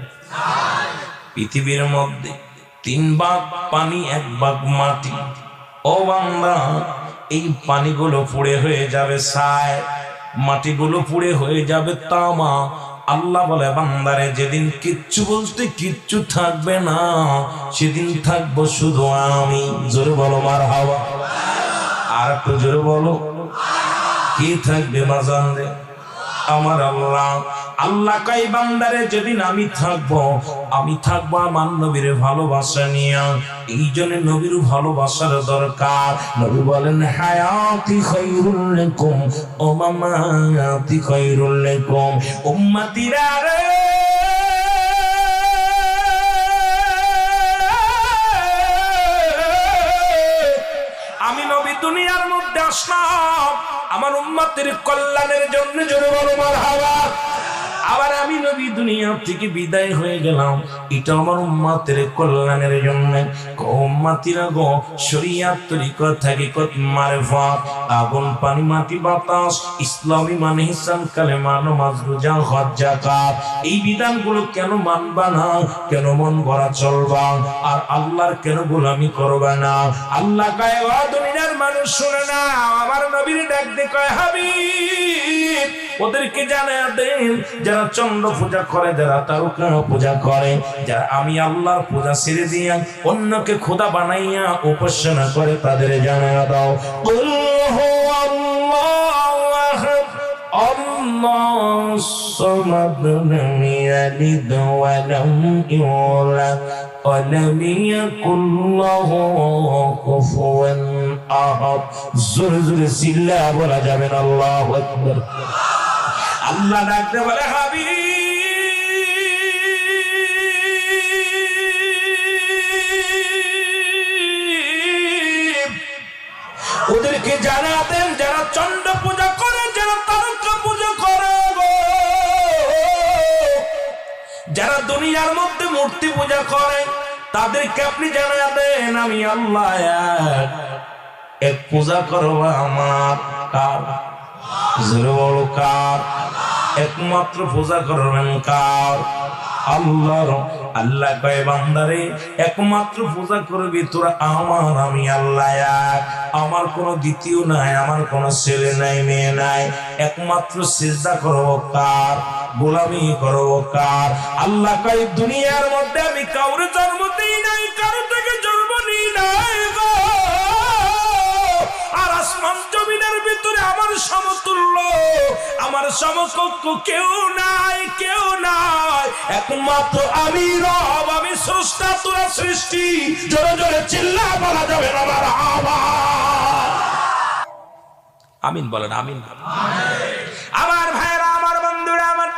পৃথিবীর মধ্যে 3 ভাগ পানি, 1 ভাগ মাটি। ও বান্দা, এই পানিগুলো পুড়ে হয়ে যাবে ছাই, মাটিগুলো পুড়ে হয়ে যাবে তামা। আল্লাহ বলে, বান্দারে, যেদিন কিচ্ছু বলতে কিচ্ছু থাকবে না, সেদিন থাকবো শুধু আমি। জোরে বলো মারহাবা। আর একটু জোরে বলো, কি থাকবে বাজান রে? আমার আল্লাহ। আল্লাহ কয়, বান্দারে, যেদিন আমি থাকবো আমার নবীর ভালোবাসা নিয়ে। এই জন্য নবীর ভালোবাসার দরকার। নবী বলেন, হায়াতি খায়রুল লাকুম ও মামাতি খায়রুল লাকুম। উম্মতিরা রে, আমি নবী দুনিয়ার মধ্যে আসলাম আমার উম্মতের কল্যাণের জন্য। জোরে বলো মারহাবা। আবার আমি নবী দুনিয়া থেকে বিদায় হয়ে গেলাম, এটা আমার উম্মতের কল্যাণের জন্য। উম্মতিরা গো, শরীয়ত তরিকত থেকে কত মারফত, আগুন পানি মাটি বাতাস, ইসলামী মানে হিসান কালেমা নামাজ রোজা হজ যাকাত, এই বিধানগুলো কেন মানবা না? কেন মন গড়া চলবা? আর আল্লাহর কেন গোলামি করবা না? আল্লাহ কয়, ও দুনিয়ার মানুষ শুনে না, আমার নবীর ডাক দিয়ে কয়, হাবিব, ওদেরকে জানায়া দেন, যারা চন্দ্র পূজা করে, যারা তারকা পূজা করে, যারা আমি আল্লাহর পূজা ছেড়ে দিয়া অন্যকে খোদা বানাইয়া উপাসনা করে, তাদের জানায়া দাও, কুল হুয়াল্লাহু আহাদ, আল্লাহুস সামাদ, লাম ইয়ালিদ ওয়া লাম ইউলাদ ওয়া লাম ইয়াকুল লাহু কুফুয়ান আহাদ। জোরে জোরে চিল্লা বলা যাবে না আল্লাহু আকবার। আল্লাহ ডাকতে বলে, হাবিব, দুনিয়ার মধ্যে মূর্তি পূজা করে তাদেরকে আপনি জানায়া দেন আমি আল্লাহ এক পূজা করবো আমার কার জোরে বলো কার একমাত্র পূজা করবেন কার আল্লাহর আল্লাহ কয় বান্দারে একমাত্র পূজা করবি তোরা আমার আমি আল্লাহ এক আমার কোনো দ্বিতীয় নাই আমার কোনো ছেলে নাই মেয়ে নাই একমাত্র সিজদা করব কার গোলামি করব কার আল্লাহ কয় দুনিয়ার মধ্যে আমি কাউরে জন্ম দেই নাই কারো থেকে জন্ম নিই নাই গো আর আসমান জমিনের ভিতরে আমার সমতুল্য আমার সমকক্ষ কেউ নাই একমাত্র আমি রব আমি স্রষ্টা তোরা সৃষ্টি জোরে জোরে চিল্লা বলা যাবে না আমার আমিন বলেন আমিন আমার ভাইরা আমার বন্ধুরা আমার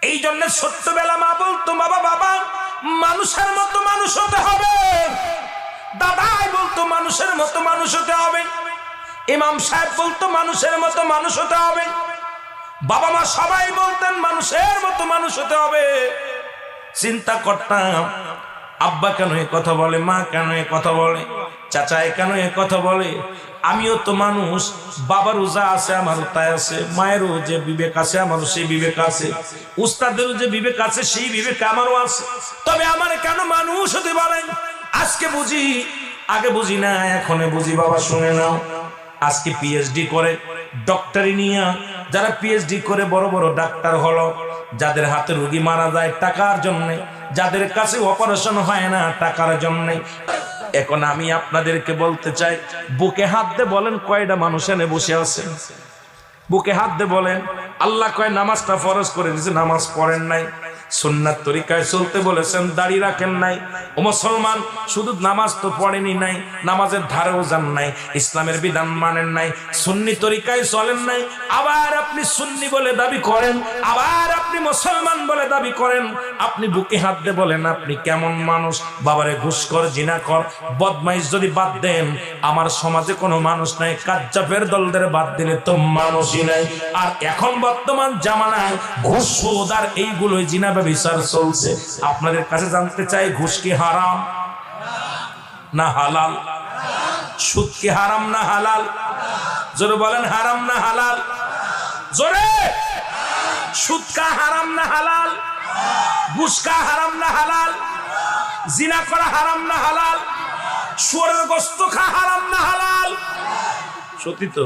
এই জন্য ছোট্টবেলা মা বলতো বাবা মানুষের মতো মানুষ হতে হবে দাদাই বলতো মানুষের মতো মানুষ হতে হবে ইমাম সাহেব বলতো মানুষের মতো মানুষ হতে হবে বাবা মা সবাই বলতেন মানুষের মতো মানুষ হতে হবে চিন্তা করতাম আব্বা কেন এ কথা বলে মা কেন এ কথা বলে চাচা কেন এ কথা বলে আমিও তো মানুষ বাবারও যা আছে আমারও তাই আছে মায়েরও যে বিবেক আছে আমারও সেই বিবেক আছে উস্তাদেরও যে বিবেক আছে সেই বিবেক আমারও আছে তবে আমার কেন মানুষ হতে বলেন আজকে বুঝি আগে বুঝি না এখনো বুঝি বাবা শুনে নাও আজকে পিএইচডি করে ডক্টরি নিয়ে যারা পিএইচডি করে বড় বড় ডাক্তার হলো যাদের হাতে রোগী মারা যায় টাকার জন্য যাদের কাছে অপারেশন হয় না টাকার জন্য এখন আমি আপনাদেরকে বলতে চাই বুকে হাত দিয়ে বলেন কয়টা মানুষ এনে বসে আছেন বুকে হাত দিয়ে বলেন আল্লাহ কয় নামাজটা ফরজ করে দিয়েছে নামাজ পড়েন নাই সুন্নাত তরিকায় চলতে বলেছেন দাড়ি রাখেন নাই ও মুসলমান শুধু নামাজ তো পড়েনি নাই নামাজের ধারেও যান নাই ইসলামের বিধান মানেন নাই সুন্নি তরিকায় চলেন নাই আবার আপনি সুন্নি বলে দাবি করেন আবার আপনি মুসলমান বলে দাবি করেন আপনি বুকে হাত দিয়ে বলেন আপনি কেমন মানুষ বাবারে ঘুষখোর জিনাখোর বদমাইশ যদি বাদ দেন আমার সমাজে কোনো মানুষ নাই কাজ্জাবের দলদের বাদ দিলে তো মানুষই নাই আর এখন বর্তমান জামানায় ঘুষ সুদ আর এইগুলোই জিনা বিচার চলছে আপনাদের কাছে জানতে চাই ঘুষ কি হারাম না হালাল সুদ কি হারাম না হালাল জোরে বলেন হারাম না হালাল জোরে সুদ কা হারাম না হালাল ঘুষ কা হারাম না হালাল জিনা করা হারাম না হালাল শুয়োরের গোশত খাওয়া হারাম না হালাল সত্যি তো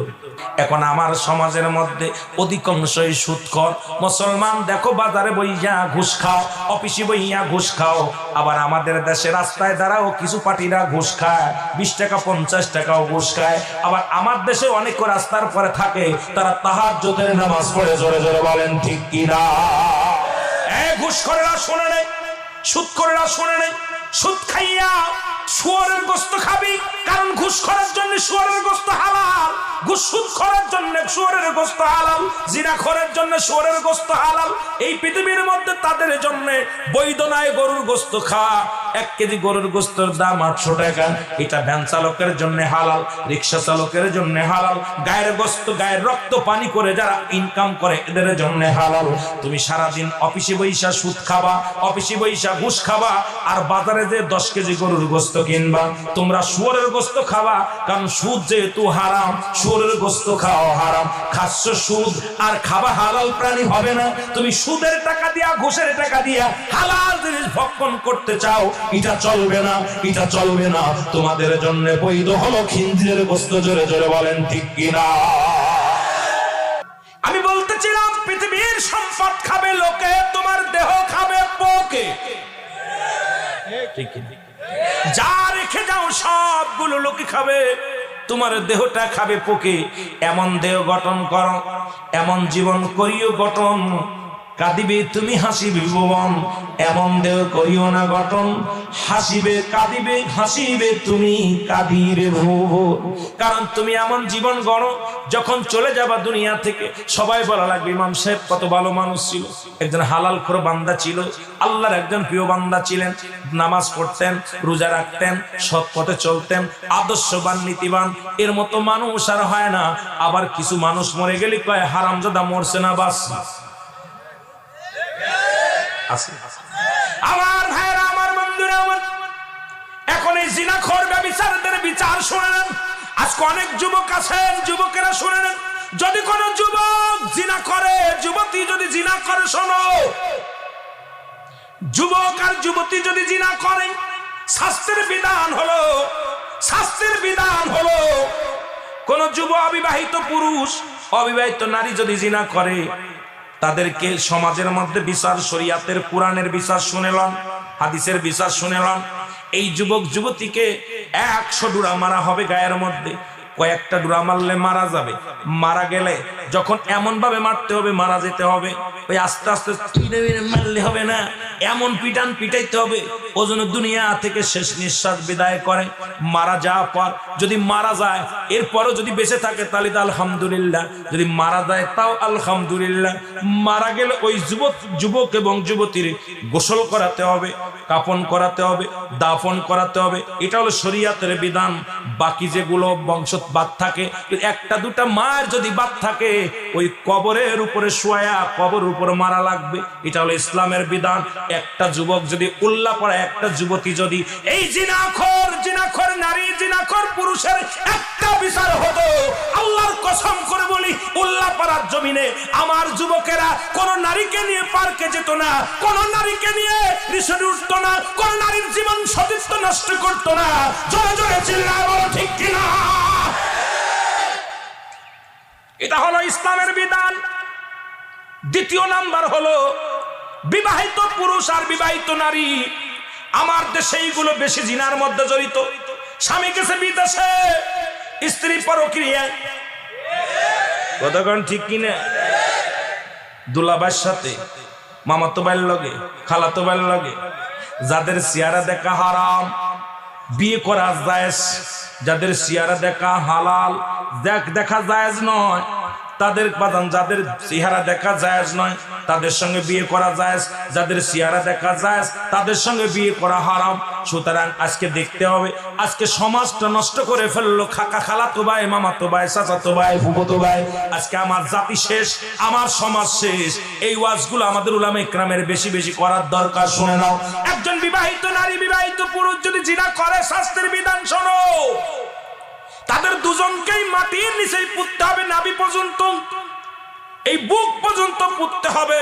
এখন আমার সমাজের মধ্যে অধিকাংশই সুদখোর মুসলমান দেখো বাজারে বইয়া ঘুষ খাও অফিসে বইয়া ঘুষ খাও আবার আমাদের দেশে রাস্তায় দাঁড়াও কিছু পার্টিরা ঘুষ খায় 20 টাকা 50 টাকাও ঘুষ খায় আবার আমার দেশে অনেক রাস্তার পরে থাকে তারা তাহাজ্জুদের নামাজ পড়ে জোরে জোরে বলেন ঠিক কি না এই ঘুষখোরেরা শুনে নেই সুদখোরেরা শুনে নেই সুদ খাইয়া শুয়োরের গোশত খাবি কারণ ঘুষ করার জন্য শুয়োরের গোশত হালাল ঘুষ সুদ করার জন্য শুয়োরের গোশত হালাল জিনা করার জন্য শুয়োরের গোশত হালাল এই পৃথিবীর মধ্যে তাদের জন্য বৈধ নয় গরুর গোশত খাওয়া 1 কেজি গরুর গোশতের দাম 800 টাকা এটা ভ্যান চালকের জন্য হালাল রিকশা চালকের জন্য হালাল গায়ের গোশত গায়ের রক্ত পানি করে যারা ইনকাম করে এদের জন্য হালাল তুমি সারা দিন অফিসে বইসা সুদ খাবা অফিসে বইসা ঘুষ খাবা আর বাজারে যে 10 কেজি গরুর গোশত কিনবা তোমরা শুয়োরের গোশত খাবা কারণ সুদ যেহেতু হারাম শুয়োরের গোশত খাওয়া হারাম খাচ্ছ সুদ আর খাবা হালাল প্রাণী হবে না তুমি সুদের টাকা দিয়া ঘুষের টাকা দিয়া হালাল জিনিস ভক্ষণ করতে চাও এটা চলবে না এটা চলবে না তোমাদের জন্য বৈধ হলো খিনজিরের গোশত জোরে জোরে বলেন ঠিক কি না আমি বলতেছিলাম পৃথিবীর সম্পদ খাবে লোকে তোমার দেহ খাবে পোকে ঠিক কি যা রেখে যাও সবগুলো লোকে খাবে তোমার দেহটা খাবে পোকে এমন দেহ গঠন করো এমন জীবন করিও গঠন কাঁদিবে তুমি হাসিবে ভুবন এমন দেহ করিও না গঠন হাসিবে কাঁদিবে হাসিবে তুমি কাঁদিবে ভুবন কারণ তুমি এমন জীবন গড়ো যখন চলে যাবা দুনিয়া থেকে সবাই বলা লাগবে ইমাম সাহেব কত ভালো মানুষ ছিল একজন হালাল খোর বান্দা ছিল আল্লাহর একজন প্রিয় বান্দা ছিলেন নামাজ পড়তেন রোজা রাখতেন সৎ পথে চলতেন আদর্শবান নীতিবান এর মতো মানুষ আর হয় না আবার কিছু মানুষ মরে গেলে কয় হারামজাদা মরছে না বাস আছে জিনাখোর ব্যভিচারীদের বিচার শুনেন। আজকে অনেক যুবক আছেন, যুবকেরা শুনেন, যদি কোন যুবক জিনা করে, যুবতী যদি জিনা করে, শোনো, যুবক আর যুবতী যদি জিনা করেন, শাস্ত্রের বিধান হলো, শাস্ত্রের বিধান হলো, কোন যুব অবিবাহিত পুরুষ অবিবাহিত নারী যদি জিনা করে, তাদেরকে সমাজের মধ্যে বিচার, শরীয়তের কোরআনের বিচার শুনেলাম, হাদিসের বিচার শুনেলাম। এই যুবক যুবতীকে 100 ডুরা মারা হবে গায়ের মধ্যে, কয়েকটা ডুরা মারলে মারা যাবে, মারা গেলে যখন এমন ভাবে মারতে হবে, মারা যেতে হবে, ওই আস্তে আস্তে মারলে হবে না, এমন পিটান পিটাইতে হবে ও যেন দুনিয়া থেকে শেষ নিঃশ্বাস বিদায় করে। মারা যাওয়ার পর যদি মারা যায়, এরপরও যদি বেঁচে থাকে তাহলে তো আলহামদুলিল্লাহ, যদি মারা যায় তাও আলহামদুলিল্লাহ। মারা গেলে ওই যুবক এবং যুবতীর গোসল করাতে হবে, কাফন করাতে হবে, দাফন করাতে হবে, এটা হলো শরীয়তের বিধান। বাকি যেগুলো বংশ বাদ থাকে, একটা দুটা মার যদি বাদ থাকে, ওই কবরের উপরে শোয়া, কবরের উপর মারা লাগবে, এটা হলো ইসলামের বিধান। একটা যুবক যদি উল্লাহ পড়ে, একটা যুবতী যদি এই জিনাখোর নারী, জিনাখোর পুরুষের একটা বিচার হতো, আল্লাহর কসম করে বলি, উল্লাহ পাড়ার জমিনে আমার যুবকেরা কোন নারীকে নিয়ে পার্কে যেত না, কোন নারীকে নিয়ে রিসোর্টে উঠত না, কোন নারীর জীবন সতীত্ব নষ্ট করতো না। জোরে জোরে চিল্লায় বলো ঠিক কিনা? এটা হলো ইসলামের বিধান। দ্বিতীয় নাম্বার হলো বিবাহিত পুরুষ আর বিবাহিত নারী। আমার দেশে এইগুলো বেশি জিনার মধ্যে জড়িত। স্বামী গেছে বিদেশে, স্ত্রী পরক্রিয়া, কতক্ষণ ঠিক কিনা? দুলাভাইয়ের সাথে, মামাতো ভাইয়ের লগে, খালাতো ভাইয়ের লগে, যাদের চেহারা দেখা হারাম বিয়ে করা জায়েজ, যাদের চেহারা দেখা হালাল দেখা জায়েজ নয়, তাদের বাদান, যাদের চেহারা দেখা জায়েজ নয় তাদের সঙ্গে বিয়ে করা জায়েজ, যাদের চেহারা দেখা জায়েজ তাদের সঙ্গে বিয়ে করা হারাম। সুতরাং আজকে দেখতে হবে, আজকে সমাজটা নষ্ট করে ফেললো কাকা, খালাতো ভাই, মামাতো ভাই, চাচাতো ভাই, ফুফাতো ভাই। আজকে আমার জাতি শেষ, আমার সমাজ শেষ। এই ওয়াজগুলো আমাদের উলামা ইকরামের বেশি বেশি করার দরকার। শুনে নাও, একজন বিবাহিত নারী, বিবাহিত পুরুষ যদি জিনা করে, শাস্ত্রের বিধান শোনো, তাদের দুজনকেই মাটির নিচেই পুঁততে হবে, নাভি পর্যন্ত, এই বুক পর্যন্ত পুঁততে হবে,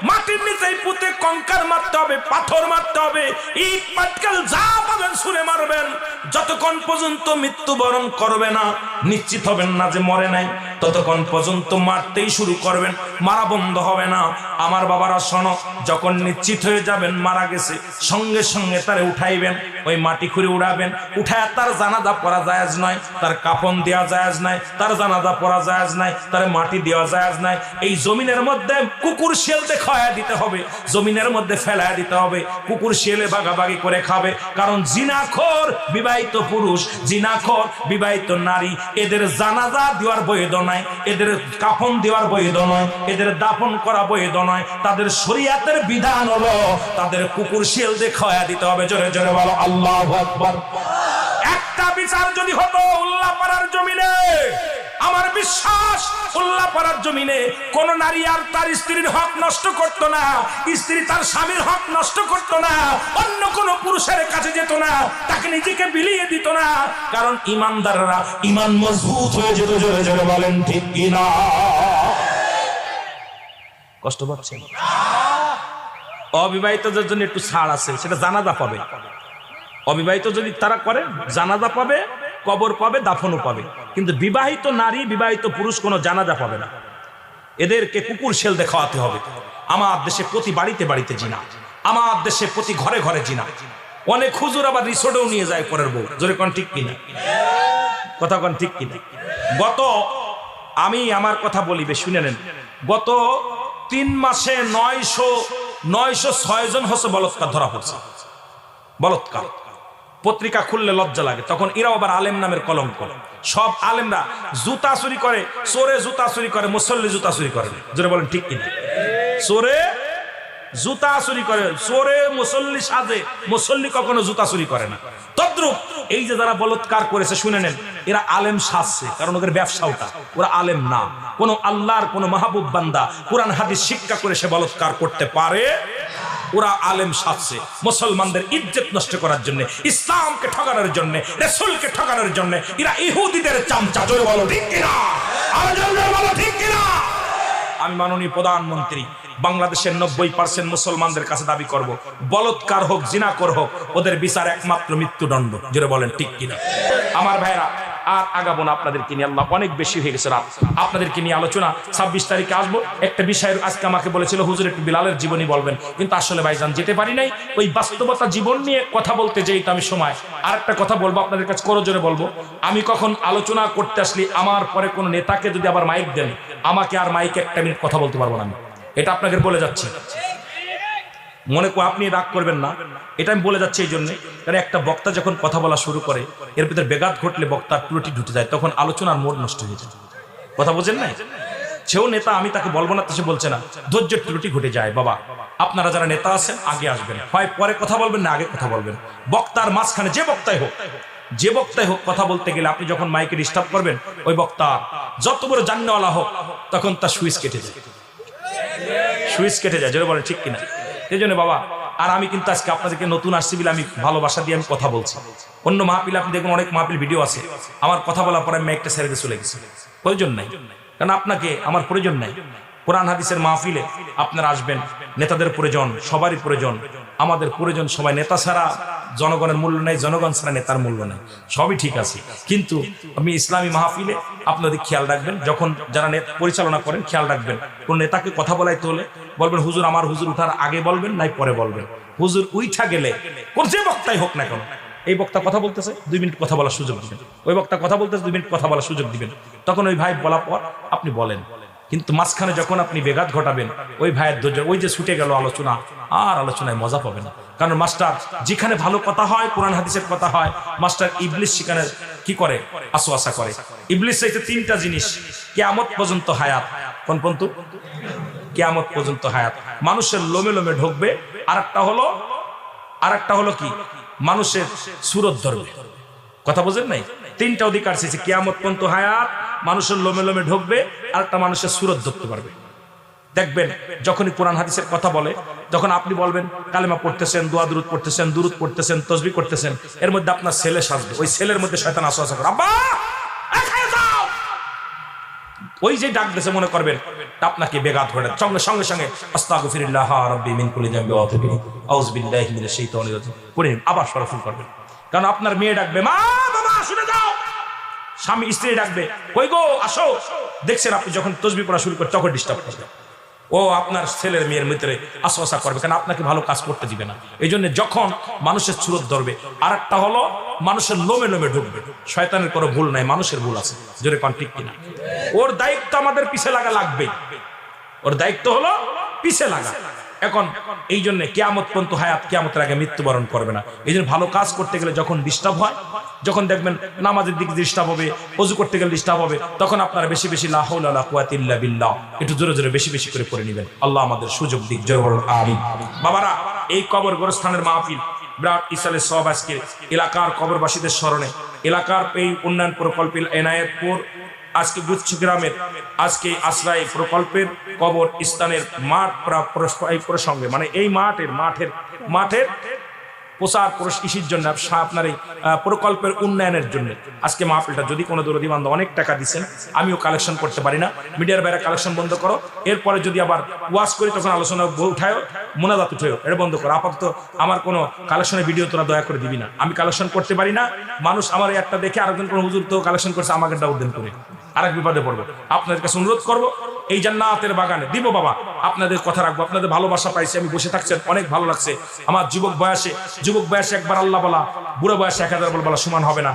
মাটির নিচেই পুঁতে কঙ্কার মারতে হবে, পাথর মারতে হবে, ইট পাটকেল যা পাবেন ছুঁড়ে মারবেন, যতক্ষণ পর্যন্ত মৃত্যুবরণ করবে না, নিশ্চিত হবেন না যে মরে নাই, ততক্ষণ পর্যন্ত মারতেই শুরু করবেন, মারা বন্ধ হবে না। আমার বাবারা শোনো, যখন নিশ্চিত হয়ে যাবেন মারা গেছে, সঙ্গে সঙ্গে তারে উঠাইবেন, ওই মাটি খুঁড়ে উড়াবেন, উঠায় তার জানাজা পড়া জায়েজ নয়, তার কাফন দেওয়া জায়েজ নাই, তার জানাজা পড়া জায়েজ নাই, তার মাটি দেওয়া জায়েজ নাই। এই জমিনের মধ্যে কুকুর শিয়ালতে খাওয়া দিতে হবে, জমিনের মধ্যে ফেলায় দিতে হবে, কুকুর শিয়ালে ভাগাভাগি করে খাবে। কারণ জিনাখোর বিবাহিত পুরুষ, জিনাখোর বিবাহিত নারী, এদের জানাজা দেওয়ার বৈধ নয়, এদের কাফন দেওয়ার বৈধ নয়, এদের দাফন করা বৈধ নয়। তাদের শরীয়তের বিধান হলো তাদের কুকুর শিয়ালতে খাওয়া দিতে হবে। জোরে জোরে বলো আল্লাহু আকবার। একটা বিচার যদি হতো উল্লাহ পাড়ার জমিনে, আমার বিশ্বাস উল্লাহ পাড়ার জমিনে কোন নারী আর তার স্ত্রীর হক নষ্ট করতো না, স্ত্রী তার স্বামীর হক নষ্ট করতো না, অন্য কোন পুরুষের কাছে যেত না, তাকে নিজেকে বিলিয়ে দিত না। কারণ ইমানদাররা ইমান মজবুত হয়ে যেত। জোরে জোরে বলেন ঠিক কিনা? কষ্ট পাচ্ছেন? অবিবাহিতদের জন্য একটু ছাড় আছে, সেটা জানাজা পাবে। অবিবাহিত যদি তারা করে, জানাজা পাবে, কবর পাবে, দাফনও পাবে। কিন্তু বিবাহিত নারী, বিবাহিত পুরুষ কোনো জানাজা পাবে না। এদেরকে কুকুর শেলতে খাওয়াতে হবে। আমার দেশে প্রতি বাড়িতে বাড়িতে জিনা, আমার দেশে প্রতি ঘরে ঘরে জিনা। অনেক হুজুর আবার রিসোর্টেও নিয়ে যায় পরের বউ। জোরে কোন ঠিক কিনা? কথা কোন ঠিক কিনা? আমি আমার কথা বলিবে, শুনে নেন। গত 3 মাসে 906 জন হচ্ছে বলৎকার ধরা পড়ছে। বলৎকার পত্রিকা খুললে লজ্জা লাগে। তখন এরাও আবার আলেম নামের কলঙ্ক। সব আলেমরা জুতা চুরি করে, চোরে জুতা চুরি করে, মুসল্লি জুতা চুরি করে। জোরে বলেন ঠিক কিনা? চোরে জুতা চুরি করে, চোরে মুসল্লি সাজে, মুসল্লি কখনো জুতা চুরি করে না। তদ্রুপ এই যে যারা বলৎকার করেছে, শুনে নেন, এরা আলেম সাজছে, কারণ ওদের ব্যবসা ওটা। ওরা আলেম না, কোন আল্লাহর কোন মাহবুব বান্দা কোরআন হাদিস শিক্ষা করে সে বলৎকার করতে পারে। ওরা আলেম সাজছে মুসলমানদের ইজ্জত নষ্ট করার জন্য, ইসলামকে ঠকানোর জন্য, রাসূলকে ঠকানোর জন্য। এরা ইহুদিদের চামচা। জোরে বলো ঠিক কিনা, আরো জোরে বলো ঠিক কিনা। আমি মাননীয় প্রধানমন্ত্রী বাংলাদেশের 90% মুসলমানদের কাছে দাবি করব, বলৎকার হোক, জিনাকর হোক, ওদের বিচার একমাত্র মৃত্যুদণ্ড। জোরে বলেন ঠিক কিনা। আমার ভাইরা, আর আগাবো না আপনাদেরকে নিয়ে, আল্লাহ অনেক বেশি হয়ে গেছে রাত। আপনাদেরকে নিয়ে আলোচনা 26 তারিখে আসবো। একটা বিষয়ের আজকে আমাকে বলেছিল হুজুর একটু বিলালের জীবনী বলবেন, কিন্তু আসলে ভাইজান যেতে পারি নাই। ওই বাস্তবতা জীবন নিয়ে কথা বলতে যেই তো আমি সময়। আর একটা কথা বলবো আপনাদের কাছে, করো জোরে বলবো, আমি কখন আলোচনা করতে আসলি আমার পরে কোন নেতাকে যদি আবার মাইক দেন, আমাকে আর মাইকে একটা মিনিট কথা বলতে পারবো না আমি। এটা আপনাকে বলে যাচ্ছি, মনে কো আপনি রাগ করবেন না, এটা আমি বলে যাচ্ছি এই জন্য, কারণ একটা বক্তা যখন কথা বলা শুরু করে এর ভিতরে বেঘাত ঘটলে বক্তার ত্রুটি ঢুকে যায়, তখন আলোচনার মোড় নষ্ট হয়ে যায়। কথা বোঝেন নাই? সেও নেতা, আমি তাকে বলবো না, তো সে বলছে না, ধৈর্যের ত্রুটি ঘটে যায়। বাবা, আপনারা যারা নেতা আছেন আগে আসবেন, হয় পরে কথা বলবেন না আগে কথা বলবেন। বক্তার মাঝখানে যে বক্তাই হোক কথা বলতে গেলে আপনি যখন মাইকে ডিস্টার্ব করবেন, ওই বক্তা যত বড় জান্নাওয়ালা হোক তখন তার সুইচ কেটে যায়। জোরে বলেন ঠিক কিনা। এই জন্য বাবা, আর আমি কিন্তু আজকে আপনাদেরকে নতুন আসছি বলে আমি ভালোবাসা দিয়ে আমি কথা বলছি। অন্য মাহফিল আপনি দেখুন, অনেক মাহফিল ভিডিও আছে, আমার কথা বলার পরে আমি একটা ছেড়ে দিয়ে চলে গেছি, প্রয়োজন নাই। কারণ আপনাকে আমার প্রয়োজন নাই। কোরআন হাদিসের মাহফিলে আপনারা আসবেন, নেতাদের প্রয়োজন, সবারই প্রয়োজন, আমাদের প্রয়োজন সবাই। নেতা ছাড়া জনগণের মূল্য নেই, জনগণ ছাড়া নেতার মূল্য নেই, সবই ঠিক আছে। কিন্তু আমি ইসলামী মাহফিলে আপনাদের খেয়াল রাখবেন, যখন যারা পরিচালনা করেন খেয়াল রাখবেন, কোন নেতাকে কথা বলাইতে হলে বলবেন হুজুর, আমার হুজুর উঠার আগে বলবেন নাই পরে বলবেন। হুজুর উঠা গেলে কোন যে বক্তাই হোক না কেন, এই বক্তা কথা বলতেছে 2 মিনিট কথা বলার সুযোগ দিবেন, ওই বক্তা কথা বলতেছে 2 মিনিট কথা বলার সুযোগ দিবেন, তখন ওই ভাই বলার পর আপনি বলেন। কিন্তু মাঝখানে যখন আপনি বেঘাত ঘটাবেন, ওই ভাইয়ের ধৈর্য, ওই যে ছুটে গেল আলোচনা, আর আলোচনায় মজা পাবে না। কারণ মাস্টার যেখানে ভালো কথা হয়, কোরআন হাদিসের কথা হয়, মাস্টার ইবলিস সেখানে কি করে? আসওয়াসা করে। ইবলিস চাইতে 3টা জিনিস, কিয়ামত পর্যন্ত হায়াত। কোন পর্যন্ত? কিয়ামত পর্যন্ত হায়াত। মানুষের লোমে লোমে ঢুকবে। আরেকটা হলো কি? মানুষের সুরত ধরবে। কথা বোঝেন নাই? 3টা অধিকার চেয়েছে, কিয়ামত পর্যন্ত হায়াত, মানুষের লোমে লোমে ঢুকবে, আর একটা মানুষের সুরত ধরতে পারবে। দেখবেন যখনই কোরআন হাদিসের কথা বলে, যখন আপনি বলবেন কালেমা পড়তেছেন, দোয়া দুরুদ পড়তেছেন, দুরুদ পড়তেছেন, তাসবিহ করতেছেন, এর মধ্যে আপনার ছেলে সাজবে, ওই ছেলের মধ্যে শয়তান আসওয়াসা করে, আব্বা ওই যে ডাক দিয়েছে, মনে করবেন আপনাকে বেঘাত ঘটে, সঙ্গে সঙ্গে আস্তাগফিরুল্লাহ রাব্বি মিন কুল্লি যামবি ওয়া আতুবু ইলাইহি আউযু বিল্লাহি মিনাশ শাইতানির রাজিম পড়ে আবার সরাসরি করবেন। কারণ আপনার মেয়ে ডাকবে, মা বাবা শুনে যাও, স্বামী স্ত্রী ডাকবে, কই গো আসো, দেখছেন আপনি যখন তাসবিহ পড়া শুরু করে তখন ডিস্টার্ব করবে, ও আপনার ছেলের মেয়ের ভিতরে আসওয়াসা করবে, কারণ আপনাকে ভালো কাজ করতে দিবে না। এই জন্য যখন মানুষের সুরত ধরবে, আর একটা হলো মানুষের লোমে লোমে ঢুকবে। শয়তানের কোনো ভুল নাই, মানুষের ভুল আছে। জোরে কোন ঠিক কিনা? ওর দায়িত্ব আমাদের পিছে লাগা লাগবে, ওর দায়িত্ব হলো পিছে লাগা। এখন এই জন্য কিয়ামত পর্যন্ত হায়াত, কিয়ামতের আগে মৃত্যুবরণ করবে না। এই জন্য ভালো কাজ করতে গেলে যখন ডিস্টার্ব হয়, যখন দেখবেন নামাজের দিক ডিস্টার্ব হবে, ওযু করতে গেলে ডিস্টার্ব হবে, তখন আপনারা বেশি বেশি লা হাওলা ওয়ালা কুওয়াতা ইল্লা বিল্লাহ একটু জোরে জোরে বেশি বেশি করে পড়ে নেবেন। আল্লাহ আমাদের সুযোগ দিক। জোরে বলুন আমিন। বাবারা, এই কবর গোরস্থানের মাহফিল বিরাট ইসালে সওয়াব, আজকে এলাকার কবরবাসীদের স্মরণে, এলাকার এই উন্নয়ন প্রকল্প এনায়েতপুর, আজকে গুচ্ছ গ্রামের আজকে আশ্রয় প্রকল্পের কবর স্থানের মাঠ প্রসঙ্গে, মানে এই মাঠের প্রচার ইসির জন্য, আপনার এই প্রকল্পের উন্নয়নের জন্য আজকে মাহফিলটা, যদি কোনো দরদি বান্ধব অনেক টাকা দিচ্ছেন, আমিও কালেকশন করতে পারি না, মিডিয়ার বাইরে কালেকশন বন্ধ করো, এরপরে যদি আবার ওয়াজ করি তখন আলোচনা উঠায়, মোনাজাত উঠেও, এটা বন্ধ করো। আপাতত আমার কোনো কালেকশনের ভিডিও তোরা দয়া করে দিবি না, আমি কালেকশন করতে পারি না। মানুষ আমার একটা দেখে আরেকজন কোনো হুজুর তো কালেকশন করছে, আমাকে উদ্যান করে আরেক বিপদে পড়বো। আপনাদের কাছে অনুরোধ করবো, এই জান্নাতের বাগানে দিব বাবা, আপনাদের কথা রাখবো, আপনাদের ভালোবাসা পাইছি, আমি বসে থাকছেন অনেক ভালো লাগছে। আমার যুবক বয়সে একবার আল্লাহ বলা, বুড়ো বয়সে 1000 বলা সমান হবে না।